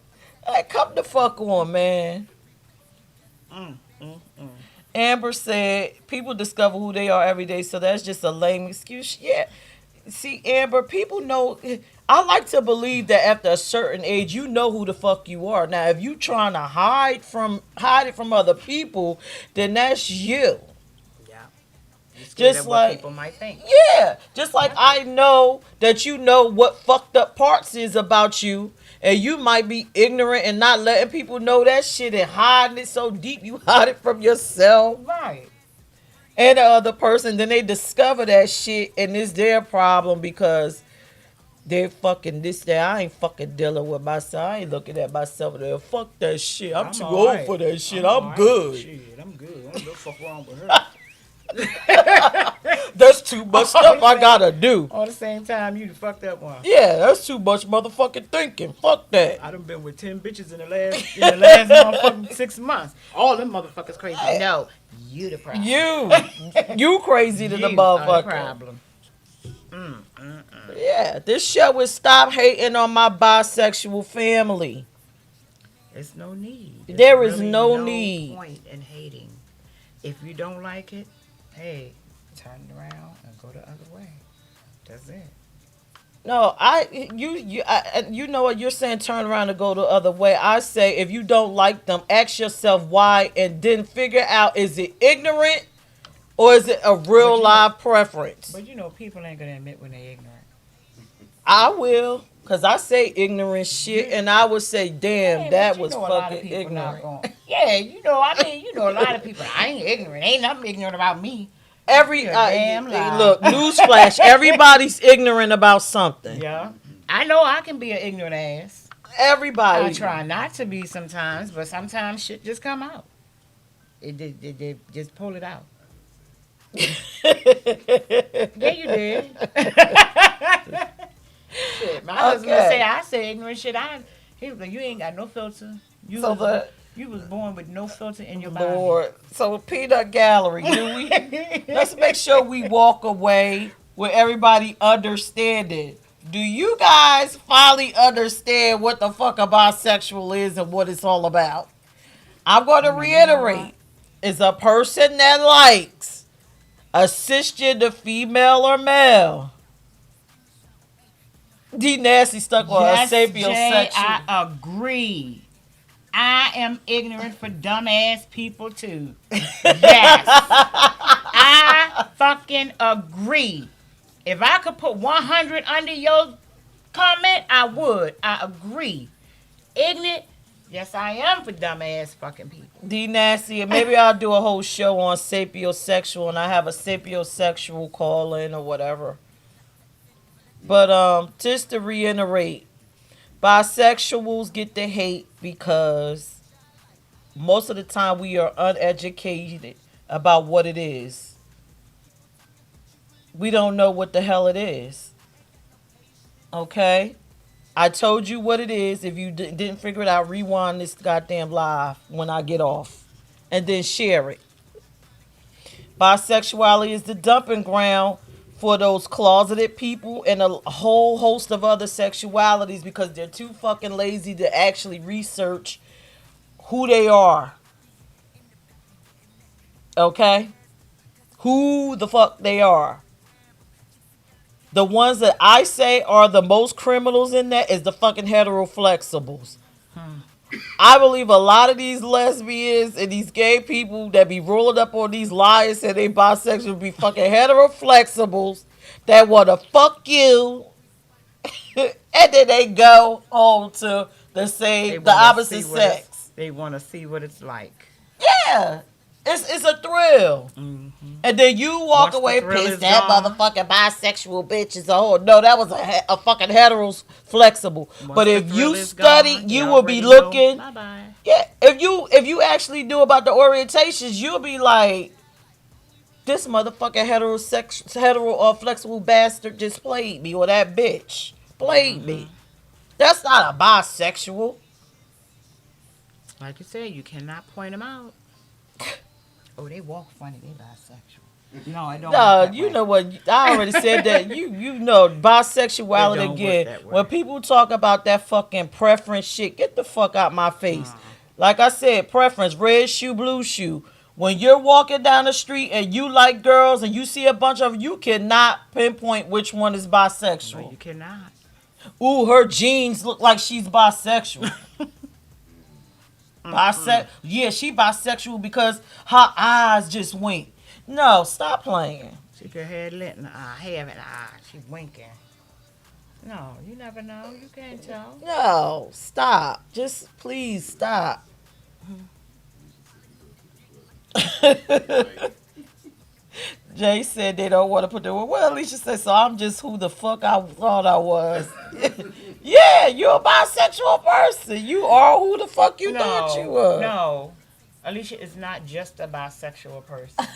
Hey, come the fuck on, man. Amber said, people discover who they are every day, so that's just a lame excuse. Yeah. See, Amber, people know. I like to believe that after a certain age, you know who the fuck you are. Now, if you trying to hide it from other people, then that's you. Yeah. You scared Just of like what people might think. Yeah, just like I know that you know what fucked up parts is about you, and you might be ignorant and not letting people know that shit and hiding it so deep you hide it from yourself Right. and the other person. Then they discover that shit, and it's their problem because they fucking this that. I ain't fucking dealing with myself. I ain't looking at myself there. Fuck that shit. I'm too old alright. for that shit. I'm I'm alright. good. Shit, I'm good. I don't know what the fuck wrong with her. That's too much stuff I gotta do. All the same time, you the fucked up one. Yeah, that's too much motherfucking thinking. Fuck that. I done been with 10 bitches in the last motherfucking 6 months. All them motherfuckers crazy. No, you the problem. You crazy to the You are motherfucker. the problem. Yeah, this show is stop hating on my bisexual family. There's no need. There is no need. point in hating. If you don't like it, hey, turn it around and go the other way. That's it. No, you know what you're saying. Turn around and go the other way. I say if you don't like them, ask yourself why, and then figure out is it ignorant or is it a real live preference. But you know, people ain't gonna admit when they're ignorant. I will, cause I say ignorant shit, and I would say, damn, Yeah, that but you was know a lot of fucking people not ignorant. gonna- Yeah, you know, I mean, you know, a lot of people. I ain't ignorant. Ain't nothing ignorant about me. Every You're a damn lie. look, newsflash, everybody's ignorant about something. Yeah, I know I can be an ignorant ass. Everybody. I try not to be sometimes, but sometimes shit just come out. It just pull it out. Yeah, you did. Shit, my husband would say I say ignorant shit. He was like, you ain't got no filter. You was born with no filter in your body. Lord. So peanut gallery, let's make sure we walk away with everybody understanding. Do you guys finally understand what the fuck a bisexual is and what it's all about? I'm going to reiterate. It's a person that likes a cisgender female or male. D Nasty stuck on Yes, a sapiosexual. Jay, I agree. I am ignorant for dumbass people too. Yes. I fucking agree. If I could put 100 under your comment, I would. I agree. Ignorant, yes, I am for dumbass fucking people. D Nasty, and maybe I'll do a whole show on sapiosexual, and I have a sapiosexual call in or whatever. But just to reiterate, bisexuals get the hate because most of the time we are uneducated about what it is. We don't know what the hell it is. Okay? I told you what it is. If you didn't figure it out, rewind this goddamn live when I get off. And then share it. Bisexuality is the dumping ground for those closeted people and a whole host of other sexualities because they're too fucking lazy to actually research who they are. Okay? who the fuck they are. The ones that I say are the most criminals in that is the fucking hetero flexibles. I believe a lot of these lesbians and these gay people that be rolling up on these liars and they bisexual be fucking hetero flexibles that want to fuck you and then they go home to the opposite sex. They want to see what it's like. Yeah. It's a thrill. Mm-hmm. And then you walk Once the away thrill pissed is that gone. motherfucking bisexual bitch is a whole. No, that was a fucking hetero flexible. But if you study, you will be looking. Bye bye. Yeah, if you actually knew about the orientations, you'll be like, this motherfucking hetero or flexible bastard just played me, or that bitch played me. That's not a bisexual. Like you said, you cannot point them out. Oh, they walk funny. They bisexual. No, I don't. No, you know what? I already said that. You know bisexuality again. When people talk about that fucking preference shit, get the fuck out my face. Like I said, preference, red shoe, blue shoe. When you're walking down the street and you like girls and you see a bunch of them, you cannot pinpoint which one is bisexual. No, you cannot. Ooh, her jeans look like she's bisexual. Yeah, she bisexual because her eyes just wink. No, stop playing. She got her lit in the eye, hair in the eye. She winking. No, you never know. You can't tell. No, stop. Just please stop. Jay said they don't want to put the word. Well, Alicia said, so I'm just who the fuck I thought I was. Yeah, you're a bisexual person. You are who the fuck you thought you were. No. Alicia is not just a bisexual person.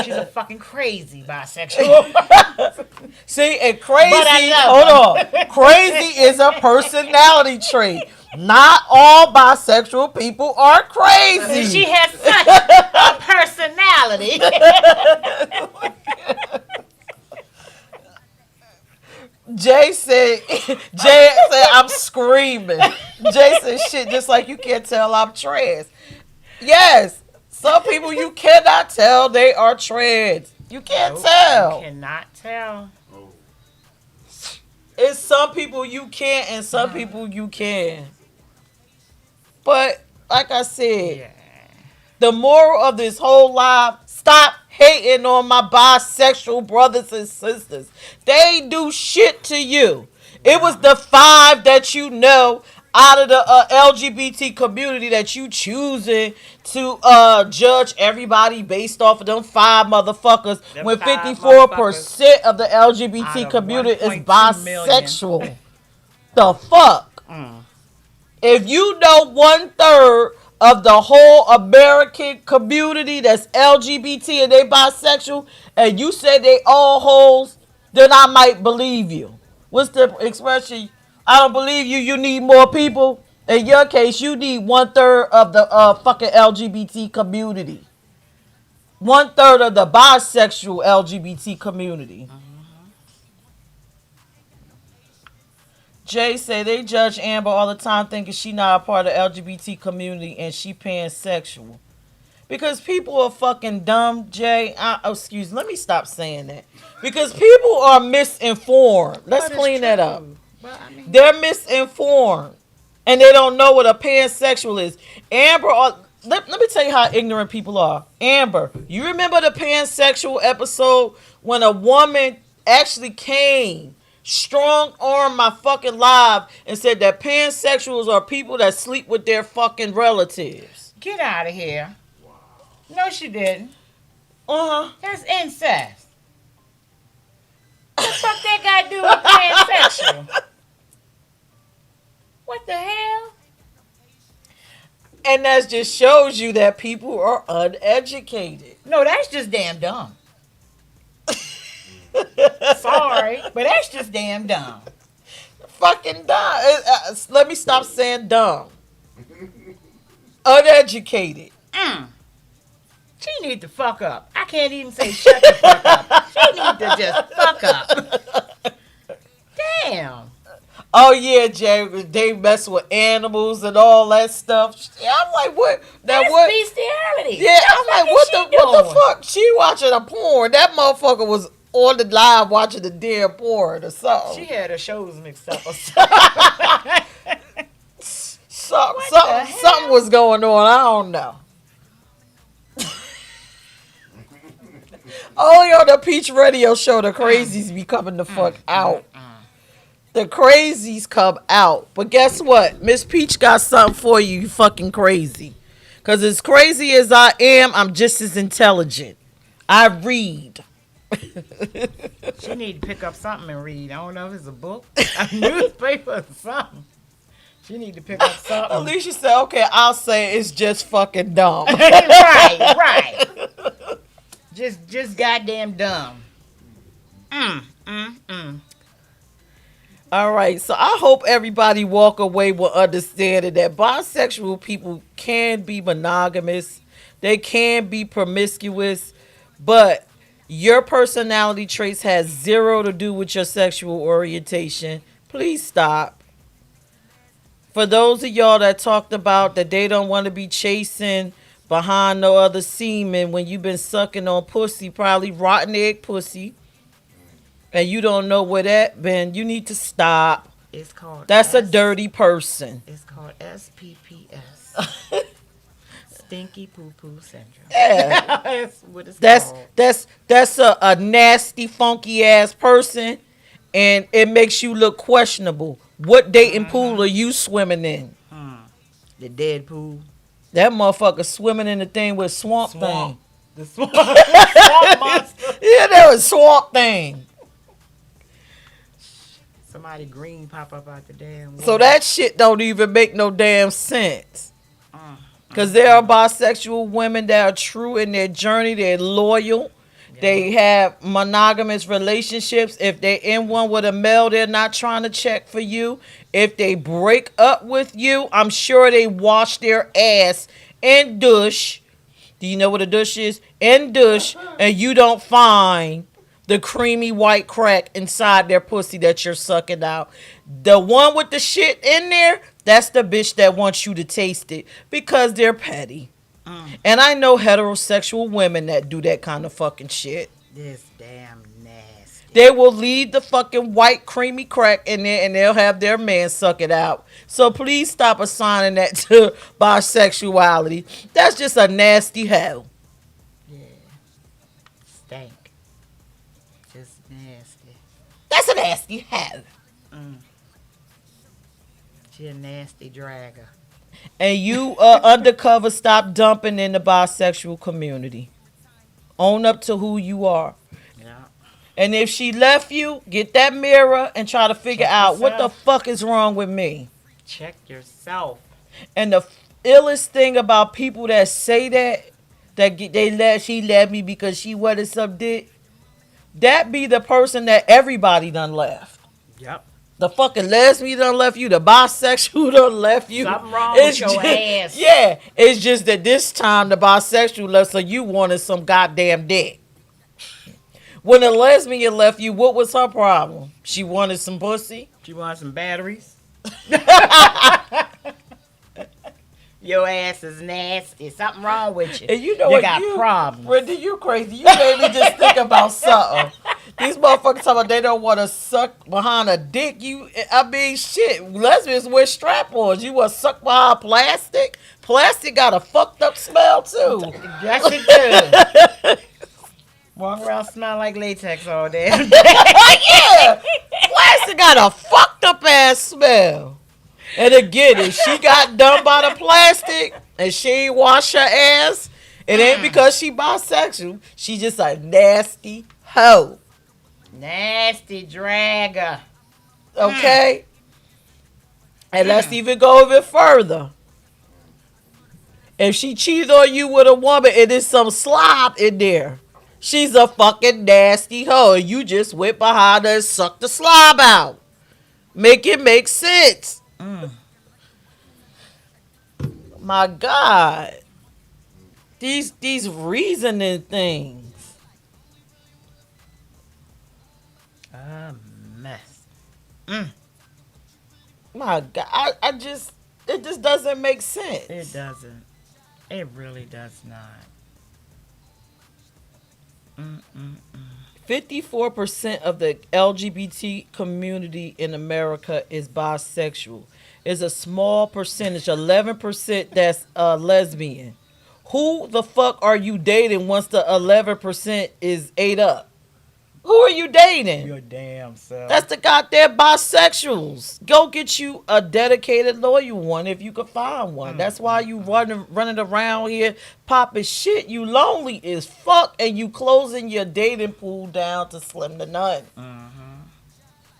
She's a fucking crazy bisexual person. See, and crazy, hold on. Crazy is a personality trait. Not all bisexual people are crazy. She has such a personality. Jay said, I'm screaming. Jay said, shit, just like you can't tell I'm trans. Yes, some people you cannot tell they are trans. You can't tell. You cannot tell. It's some people you can't and some people you can. But, like I said, the moral of this whole life, stop hating on my bisexual brothers and sisters. They do shit to you. It was the 5 that you know out of the LGBT community that you choosing to judge everybody based off of them 5 motherfuckers when 54% of the LGBT community is bisexual. The fuck? If you know 1/3 of the whole American community that's LGBT and they bisexual, and you say they all hoes, then I might believe you. What's the expression? I don't believe you. You need more people. In your case, you need 1/3 of the fucking LGBT community. 1/3 of the bisexual LGBT community. Jay say they judge Amber all the time thinking she not a part of the LGBT community and she pansexual. Because people are fucking dumb, Jay. Excuse me, let me stop saying that. Because people are misinformed. Let's clean that up. They're misinformed. And they don't know what a pansexual is. Amber, let me tell you how ignorant people are. Amber, you remember the pansexual episode when a woman actually came strong arm my fucking live and said that pansexuals are people that sleep with their fucking relatives. Get out of here. Wow. No, she didn't. That's incest. What the fuck that got to do with pansexual? What the hell? And that just shows you that people are uneducated. No, that's just damn dumb. Sorry, but that's just damn dumb. Fucking dumb. Let me stop saying dumb. Uneducated. She need to fuck up. I can't even say shut the fuck up. She need to just fuck up. Damn. Oh yeah, Jay, they mess with animals and all that stuff. Yeah, I'm like, what? Now That's what? bestiality. Yeah, What the I'm fuck like, is she what the doing? fuck? She watching a porn. That motherfucker was on the live watching the damn porn or She something. had her shows mixed up or something. What the Something hell? was going on. I don't know. Only on the Peach Radio Show, the crazies be coming the fuck out. The crazies come out. But guess what? Miss Peach got something for you, you fucking crazy. Because as crazy as I am, I'm just as intelligent. I read. She need to pick up something and read. I don't know if it's a book, a newspaper, or something. She need to pick up something. Alicia said, okay, I'll say it's just fucking dumb. Right, right. Just goddamn dumb. Mm, mm, mm. All right, so I hope everybody walk away with understanding that bisexual people can be monogamous, they can be promiscuous, but your personality traits has zero to do with your sexual orientation. Please stop. For those of y'all that talked about that they don't want to be chasing behind no other semen when you've been sucking on pussy, probably rotten egg pussy, and you don't know where that been, you need to stop. It's called. That's a dirty person. It's called SPPS. Stinky poo poo syndrome. Yeah. That's what it's That's called. that's a nasty, funky ass person, and it makes you look questionable. What dating pool are you swimming in? The dead pool. That motherfucker swimming in the thing with swamp thing. The swamp, swamp monster. Yeah, that was swamp thing. Somebody green pop up out the damn water. So that shit don't even make no damn sense. Because there are bisexual women that are true in their journey. They're loyal. They have monogamous relationships. If they're in one with a male, they're not trying to check for you. If they break up with you, I'm sure they wash their ass in douche. Do you know what a douche is? In douche, and you don't find the creamy white crack inside their pussy that you're sucking out. The one with the shit in there, that's the bitch that wants you to taste it because they're petty. And I know heterosexual women that do that kind of fucking shit. This damn nasty. They will leave the fucking white creamy crack in there and they'll have their man suck it out. So please stop assigning that to bisexuality. That's just a nasty hell. Yeah. Stank. Just nasty. That's a nasty hell. She a nasty dragger. And you undercover, stop dumping in the bisexual community. Own up to who you are. Yeah. And if she left you, get that mirror and try to figure Check out what the yourself. fuck is wrong with me. Check yourself. And the illest thing about people that say she left me because she wanted some dick, that be the person that everybody done left. Yep. The fucking lesbian done left you. The bisexual done left you. Something wrong with your ass. Yeah, it's just that this time the bisexual left, so you wanted some goddamn dick. When the lesbian left you, what was her problem? She wanted some pussy. She want some batteries? Your ass is nasty. Something wrong with you. And you know you what? got problems. Brenda, you crazy. You made me just think about something. These motherfuckers talking about they don't want to suck behind a dick. I mean, shit. Lesbians wear strap-ons. You want to suck behind plastic? Plastic got a fucked up smell, too. Yes, it does. Walk around smell like latex all day. Yeah. Plastic got a fucked up ass smell. And again, if she got done by the plastic and she ain't wash her ass, it ain't because she bisexual. She just a nasty hoe. Nasty dragger. Okay? And let's even go a bit further. If she cheats on you with a woman and there's some slob in there, she's a fucking nasty hoe. And you just went behind her and sucked the slob out. Make it make sense. My God. These reasoning things. A mess. My God, it just doesn't make It sense. doesn't. It really does not. Mm-mm. 54% of the LGBT community in America is bisexual. Is a small percentage, 11% that's lesbian. Who the fuck are you dating once the 11% is ate up? Who are you dating? Your damn That's self. the goddamn bisexuals. Go get you a dedicated loyal one if you could find one. That's why you running around here popping shit. You lonely as fuck and you closing your dating pool down to slim to none. Mm-hmm.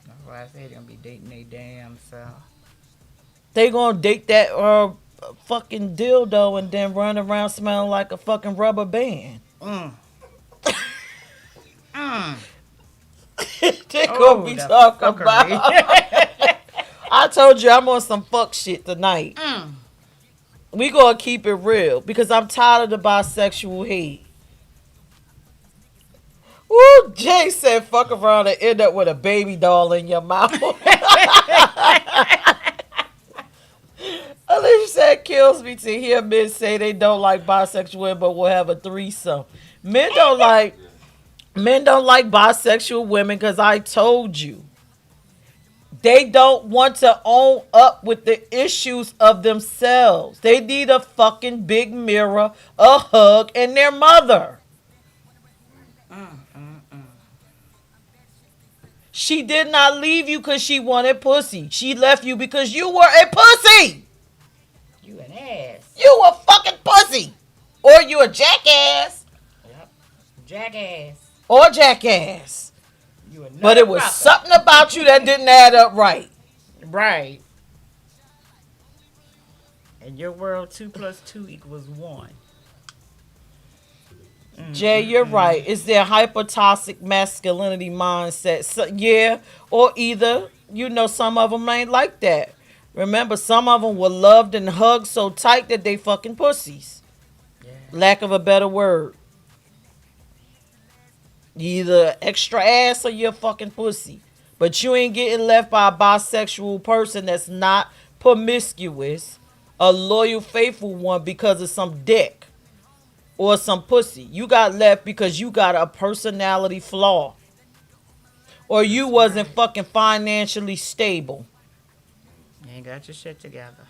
That's why I said they're gonna be dating their damn self. They gonna date that fucking dildo and then run around smelling like a fucking rubber band. Mm. Mm. They gonna Oh, be the talking fuckery. about. I told you I'm on some fuck shit tonight. Mm. We gonna keep it real because I'm tired of the bisexual hate. Woo, Jay said fuck around and end up with a baby doll in your mouth. Alicia said kills me to hear men say they don't like bisexual women but will have a threesome. Men don't like men don't like bisexual women because I told you. They don't want to own up with the issues of themselves. They need a fucking big mirror, a hug, and their mother. Mm. Mm. She did not leave you because she wanted pussy. She left you because you were a pussy. You an ass. You a fucking pussy. Or you a jackass. Yep. Jackass. Or jackass. You a But it was motherfucker. something about you that didn't add up right. Right. In your world, 2 + 2 = 1. Jay, you're right. It's their hyper-toxic masculinity mindset. So, yeah, or either, some of them ain't like that. Remember, some of them were loved and hugged so tight that they fucking pussies. Yeah. Lack of a better word. You either extra ass or you're a fucking pussy. But you ain't getting left by a bisexual person that's not promiscuous, a loyal, faithful one because of some dick or some pussy. You got left because you got a personality flaw. Or you That's wasn't right. fucking financially stable. You ain't got your shit together.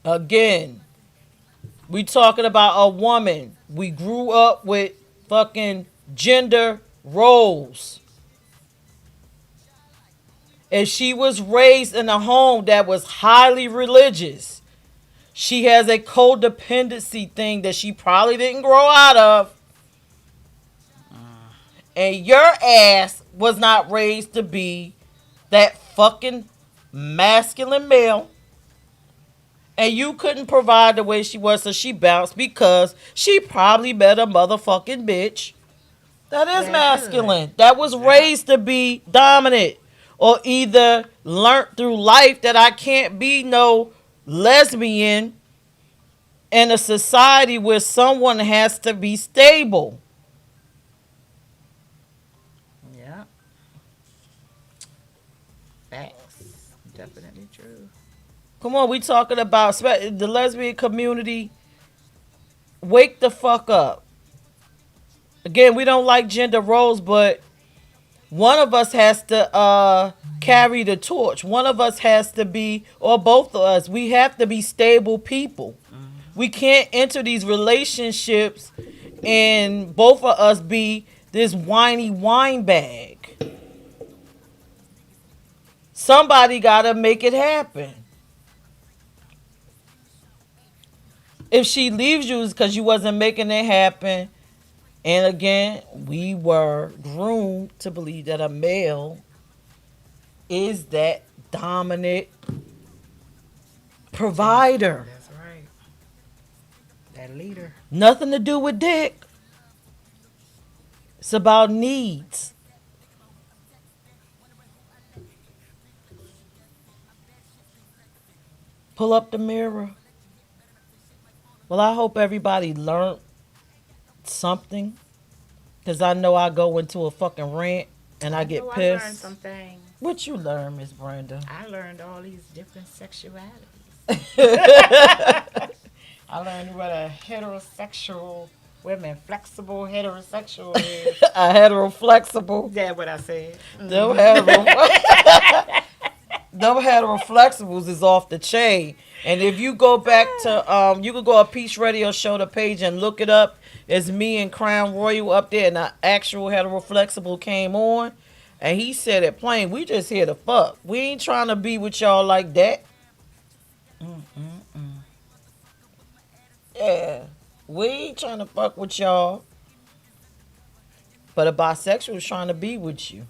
Again, we talking about a woman. We grew up with fucking gender roles. And she was raised in a home that was highly religious. She has a codependency thing that she probably didn't grow out of. And your ass was not raised to be that fucking masculine male. And you couldn't provide the way she was, so she bounced because she probably met a motherfucking bitch that is That could. masculine, that was Yep. raised to be dominant, or either learned through life that I can't be no lesbian in a society where someone has to be stable. Yep. Facts. Definitely true. Come on, we talking about the lesbian community. Wake the fuck up. Again, we don't like gender roles, but one of us has to carry the torch. One of us has to be, or both of us, we have to be stable people. We can't enter these relationships and both of us be this whiny wine bag. Somebody got to make it happen. If she leaves you, it's because you wasn't making it happen. And again, we were groomed to believe that a male is that dominant provider. That's right. That leader. Nothing to do with dick. It's about needs. Pull up the mirror. Well, I hope everybody learned something. Because I know I go into a fucking rant and I You get know, I learned pissed. some things. What you learn, Miss Brenda? I learned all these different sexualities. I learned what a heterosexual women, flexible heterosexual is. A hetero flexible. That's what I said. Them Hmm. hetero, them hetero flexibles is off the chain. And if you go back to you can go to Peach Radio Show the page and look it up. It's me and Crown Royal up there, and the actual hetero flexible came on, and he said it plain. We just here to fuck. We ain't trying to be with y'all like that. Mm-mm-mm. Yeah, we ain't trying to fuck with y'all. But a bisexual is trying to be with you.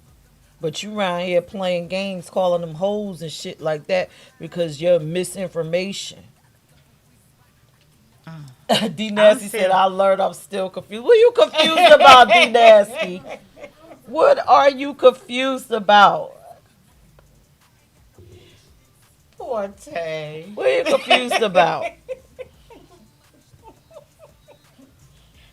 But you around here playing games, calling them hoes and shit like that because you're misinformation. D I'm Nasty said, still. I learned I'm still confused. What are you confused about, D Nasty? What are you confused about? Poor Tay. What are you confused about?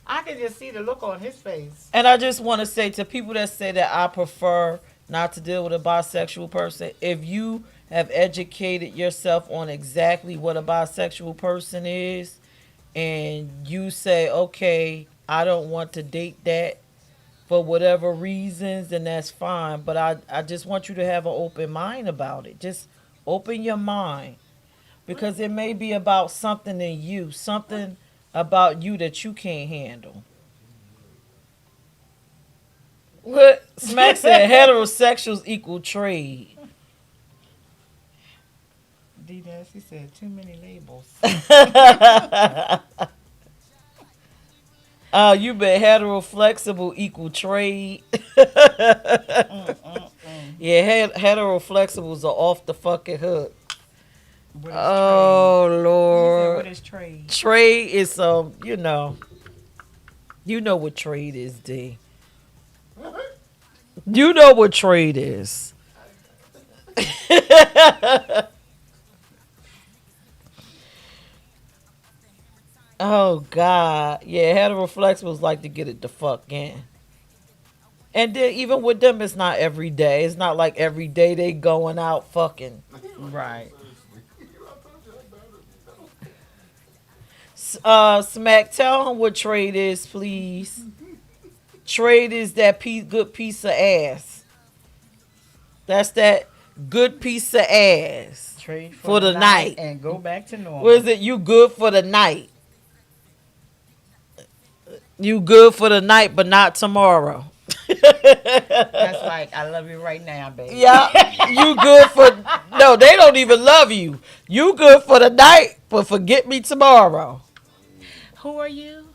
I can just see the look on his face. And I just want to say to people that say that I prefer not to deal with a bisexual person, if you have educated yourself on exactly what a bisexual person is, and you say, okay, I don't want to date that for whatever reasons, then that's fine. But I just want you to have an open mind about it. Just open your mind because it may be about something in you, something about you that you can't handle. What Smack said, heterosexuals equal trade. D Nasty said too many labels. Oh, you been hetero flexible equal trade. Mm-mm-mm. Yeah, hetero flexibles are off the fucking hook. What is trade? Oh He said, what Lord, is trade? trade is you know what trade is, D. You know what trade is. Oh God, yeah, hetero flexibles like to get it the fuck in. And then even with them, it's not every day. It's not like every day they going out fucking. Right. Smack, tell him what trade is, please. Trade is that good piece of ass. That's that good piece of ass Trade for for the the night night. and go back to What is normal. it? You good for the night. You good for the night, but not tomorrow. That's like, I love you right now, baby. Yeah, you good for no, they don't even love you. You good for the night, but forget me tomorrow. Who are you?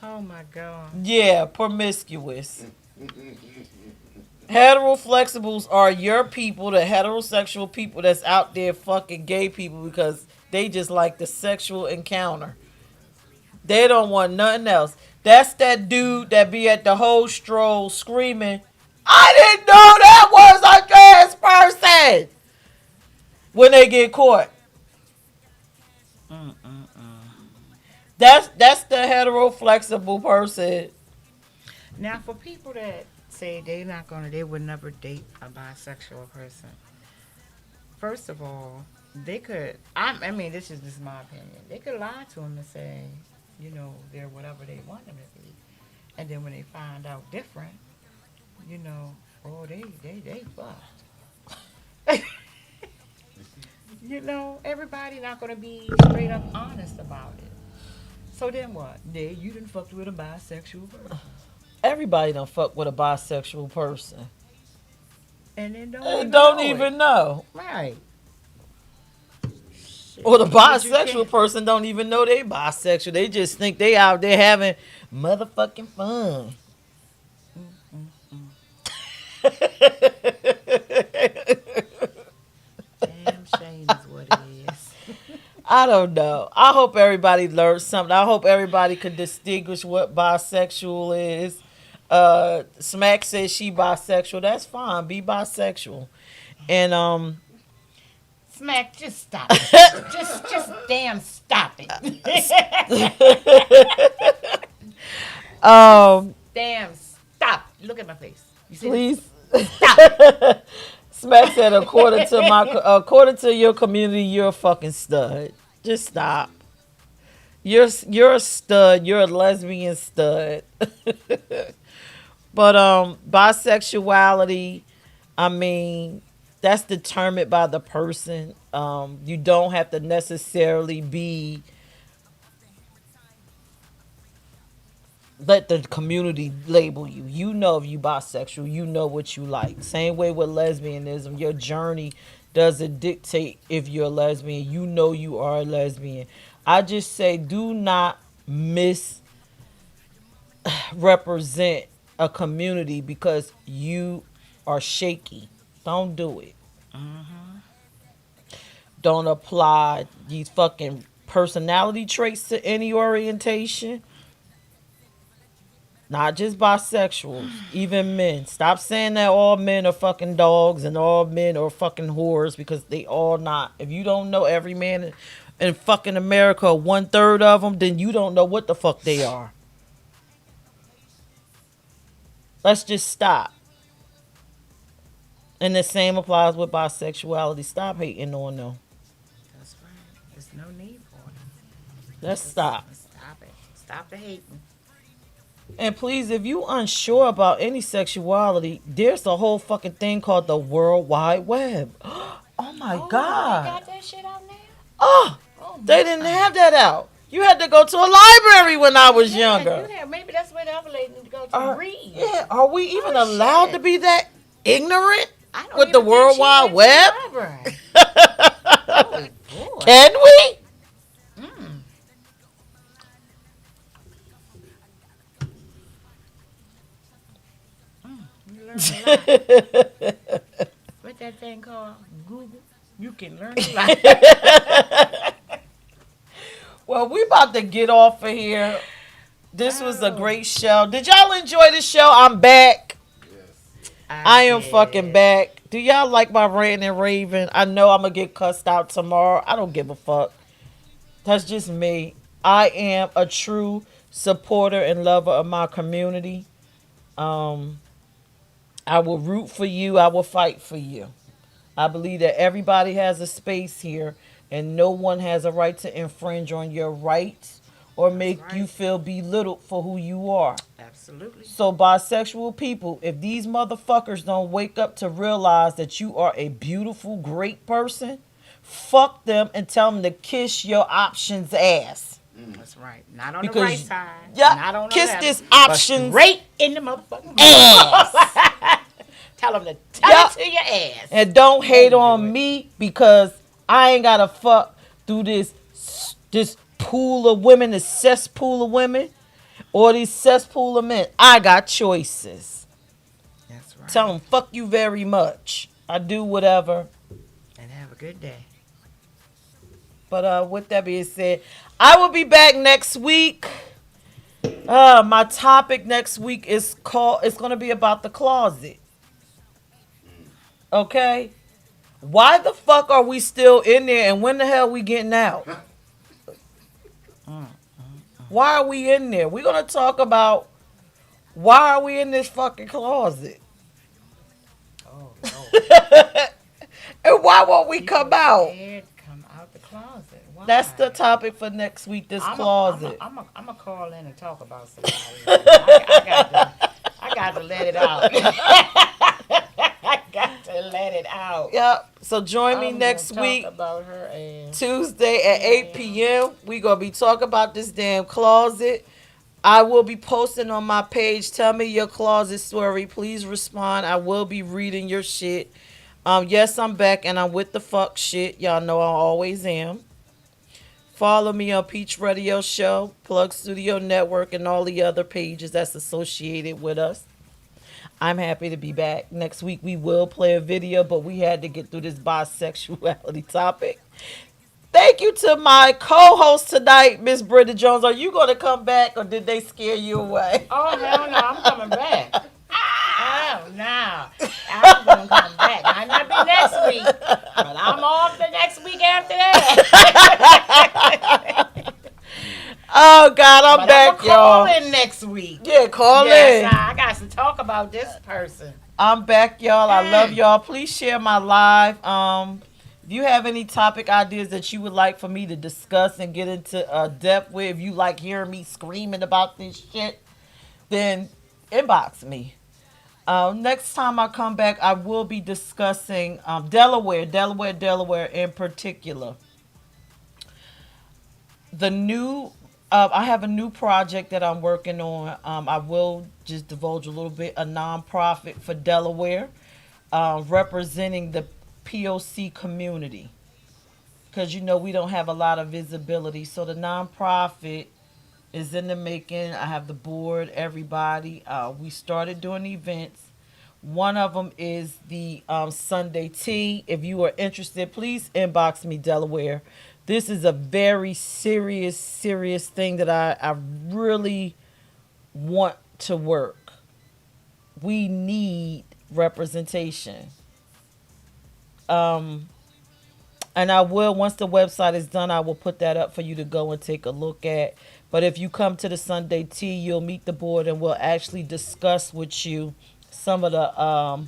Oh my God. Yeah, promiscuous. Hetero flexibles are your people, the heterosexual people that's out there fucking gay people because they just like the sexual encounter. They don't want nothing else. That's that dude that be at the whole stroll screaming, I didn't know that was a trans person when they get caught. Mm-mm-mm. That's the hetero flexible person. Now, for people that say they would never date a bisexual person. First of all, they could. I mean, this is just my opinion. They could lie to them and say, they're whatever they want them to be, and then when they find out different, oh, they fucked. Everybody not gonna be straight up honest about it. So then what? You done fucked with a bisexual person, Everybody done fuck with a bisexual person. and then don't They even don't know it. even know. Right. Shit. Or the But you bisexual can't. person don't even know they bisexual. They just think they out there having motherfucking fun. Mm. Damn shame is what it is. I don't know. I hope everybody learns something. I hope everybody could distinguish what bisexual is. Smack says she bisexual. That's fine. Be bisexual. And Smack, just stop it. Just damn stop it. Um, Damn, stop. Look at my face. You see this? please. Stop. Smack said, according to your community, you're a fucking stud. Just stop. You're a stud. You're a lesbian stud. But bisexuality, I mean, that's determined by the person. You don't have to necessarily be let the community label you. You know if you bisexual, you know what you like. Same way with lesbianism. Your journey doesn't dictate if you're a lesbian. You know you are a lesbian. I just say do not misrepresent a community because you are shaky. Don't do it. Don't apply these fucking personality traits to any orientation. Not just bisexuals, even men. Stop saying that all men are fucking dogs and all men are fucking whores because they all not. If you don't know every man in fucking America, 1/3 of them, then you don't know what the fuck they are. Let's just stop. And the same applies with bisexuality. Stop hating on them. That's right. There's no need for it. Let's stop. Stop it. Stop the hating. And please, if you unsure about any sexuality, there's a whole fucking thing called the World Wide Web. Oh my They God. got that shit out now? Oh, Oh, they didn't have that out. You had to go to a library when I was younger. Maybe that's where the other lady need to go to Are, read. yeah, are we even Oh, allowed shit. to be that ignorant I don't with even the think World she Wide went to Web? the library. Oh, boy. Can we? Mm. You learn a lot. What that thing called? Google. You can learn a lot. Well, we about to get off of here. This was a Oh. great show. Did y'all enjoy the show? I'm back. I am did. fucking back. Do y'all like my ranting and raving? I know I'm gonna get cussed out tomorrow. I don't give a fuck. That's just me. I am a true supporter and lover of my community. Um, I will root for you. I will fight for you. I believe that everybody has a space here, and no one has a right to infringe on your rights or make you right. feel belittled for who you are. Absolutely. So, bisexual people, if these motherfuckers don't wake up to realize that you are a beautiful, great person, fuck them and tell them to kiss your options ass. That's right. Not on Because- the right side. Yeah, Not on the kiss left, this but options straight in the motherfucking ass. Tell them to tell Yeah. it to your ass. And don't hate do on it. me because I ain't gotta fuck through this pool of women, this cesspool of women, or these cesspool of men. I got choices. That's right. Tell them fuck you very much. I do whatever. And have a good day. But with that being said, I will be back next week. My topic next week is it's gonna be about the closet. Okay? Why the fuck are we still in there and when the hell we getting out? Why are we in there? We're gonna talk about why are we in this fucking closet? Oh, no. And why won't we come out? Scared to come out the closet. Why? That's the topic for next week, this closet. I'm a call in and talk about somebody. I got to let it out. I got to let it out. Yep. So join me I'm next gonna week, talk about her ass. Tuesday at 8 p.m. We gonna be talking about this damn closet. I will be posting on my page. Tell me your closet story. Please respond. I will be reading your shit. Yes, I'm back and I'm with the fuck shit. Y'all know I always am. Follow me on Peach Radio Show, Plug Studio Network, and all the other pages that's associated with us. I'm happy to be back. Next week we will play a video, but we had to get through this bisexuality topic. Thank you to my co-host tonight, Miss Brenda Jones. Are you going to come back or did they scare you away? Oh, hell no, I'm coming back. Oh, no. I'm going to come back. I might be next week, but I'm off the next week after that. Oh God, I'm But I'm gonna back, call y'all. in next week. Yeah, call Yes, in. I got to talk about this person. I'm back, y'all. I love Mm. y'all. Please share my live. If you have any topic ideas that you would like for me to discuss and get into depth with, if you like hearing me screaming about this shit, then inbox me. Next time I come back, I will be discussing Delaware in particular. The new, I have a new project that I'm working on. I will just divulge a little bit. A nonprofit for Delaware, representing the POC community, because we don't have a lot of visibility. So the nonprofit is in the making. I have the board, everybody. We started doing events. One of them is the Sunday tea. If you are interested, please inbox me, Delaware. This is a very serious, serious thing that I really want to work. We need representation. Um, and I will, once the website is done, I will put that up for you to go and take a look at. But if you come to the Sunday tea, you'll meet the board and we'll actually discuss with you some of the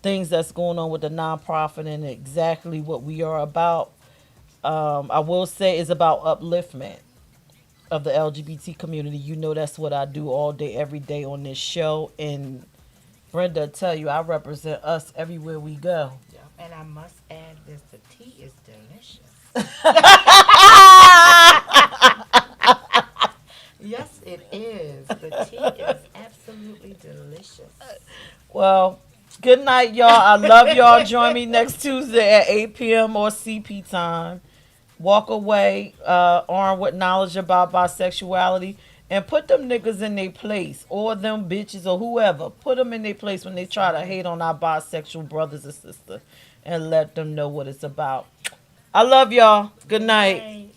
things that's going on with the nonprofit and exactly what we are about. I will say it's about upliftment of the LGBT community. That's what I do all day, every day on this show. And Brenda, tell you, I represent us everywhere we go. Yep. And I must add this: the tea is delicious. Yes, it is. The tea is absolutely delicious. Well, good night, y'all. I love y'all. Join me next Tuesday at 8 p.m. or CP time. Walk away armed with knowledge about bisexuality and put them niggas in their place, or them bitches or whoever. Put them in their place when they That's try to right. hate on our bisexual brothers and sisters, and let them know what it's about. I love y'all. Good Good night. night.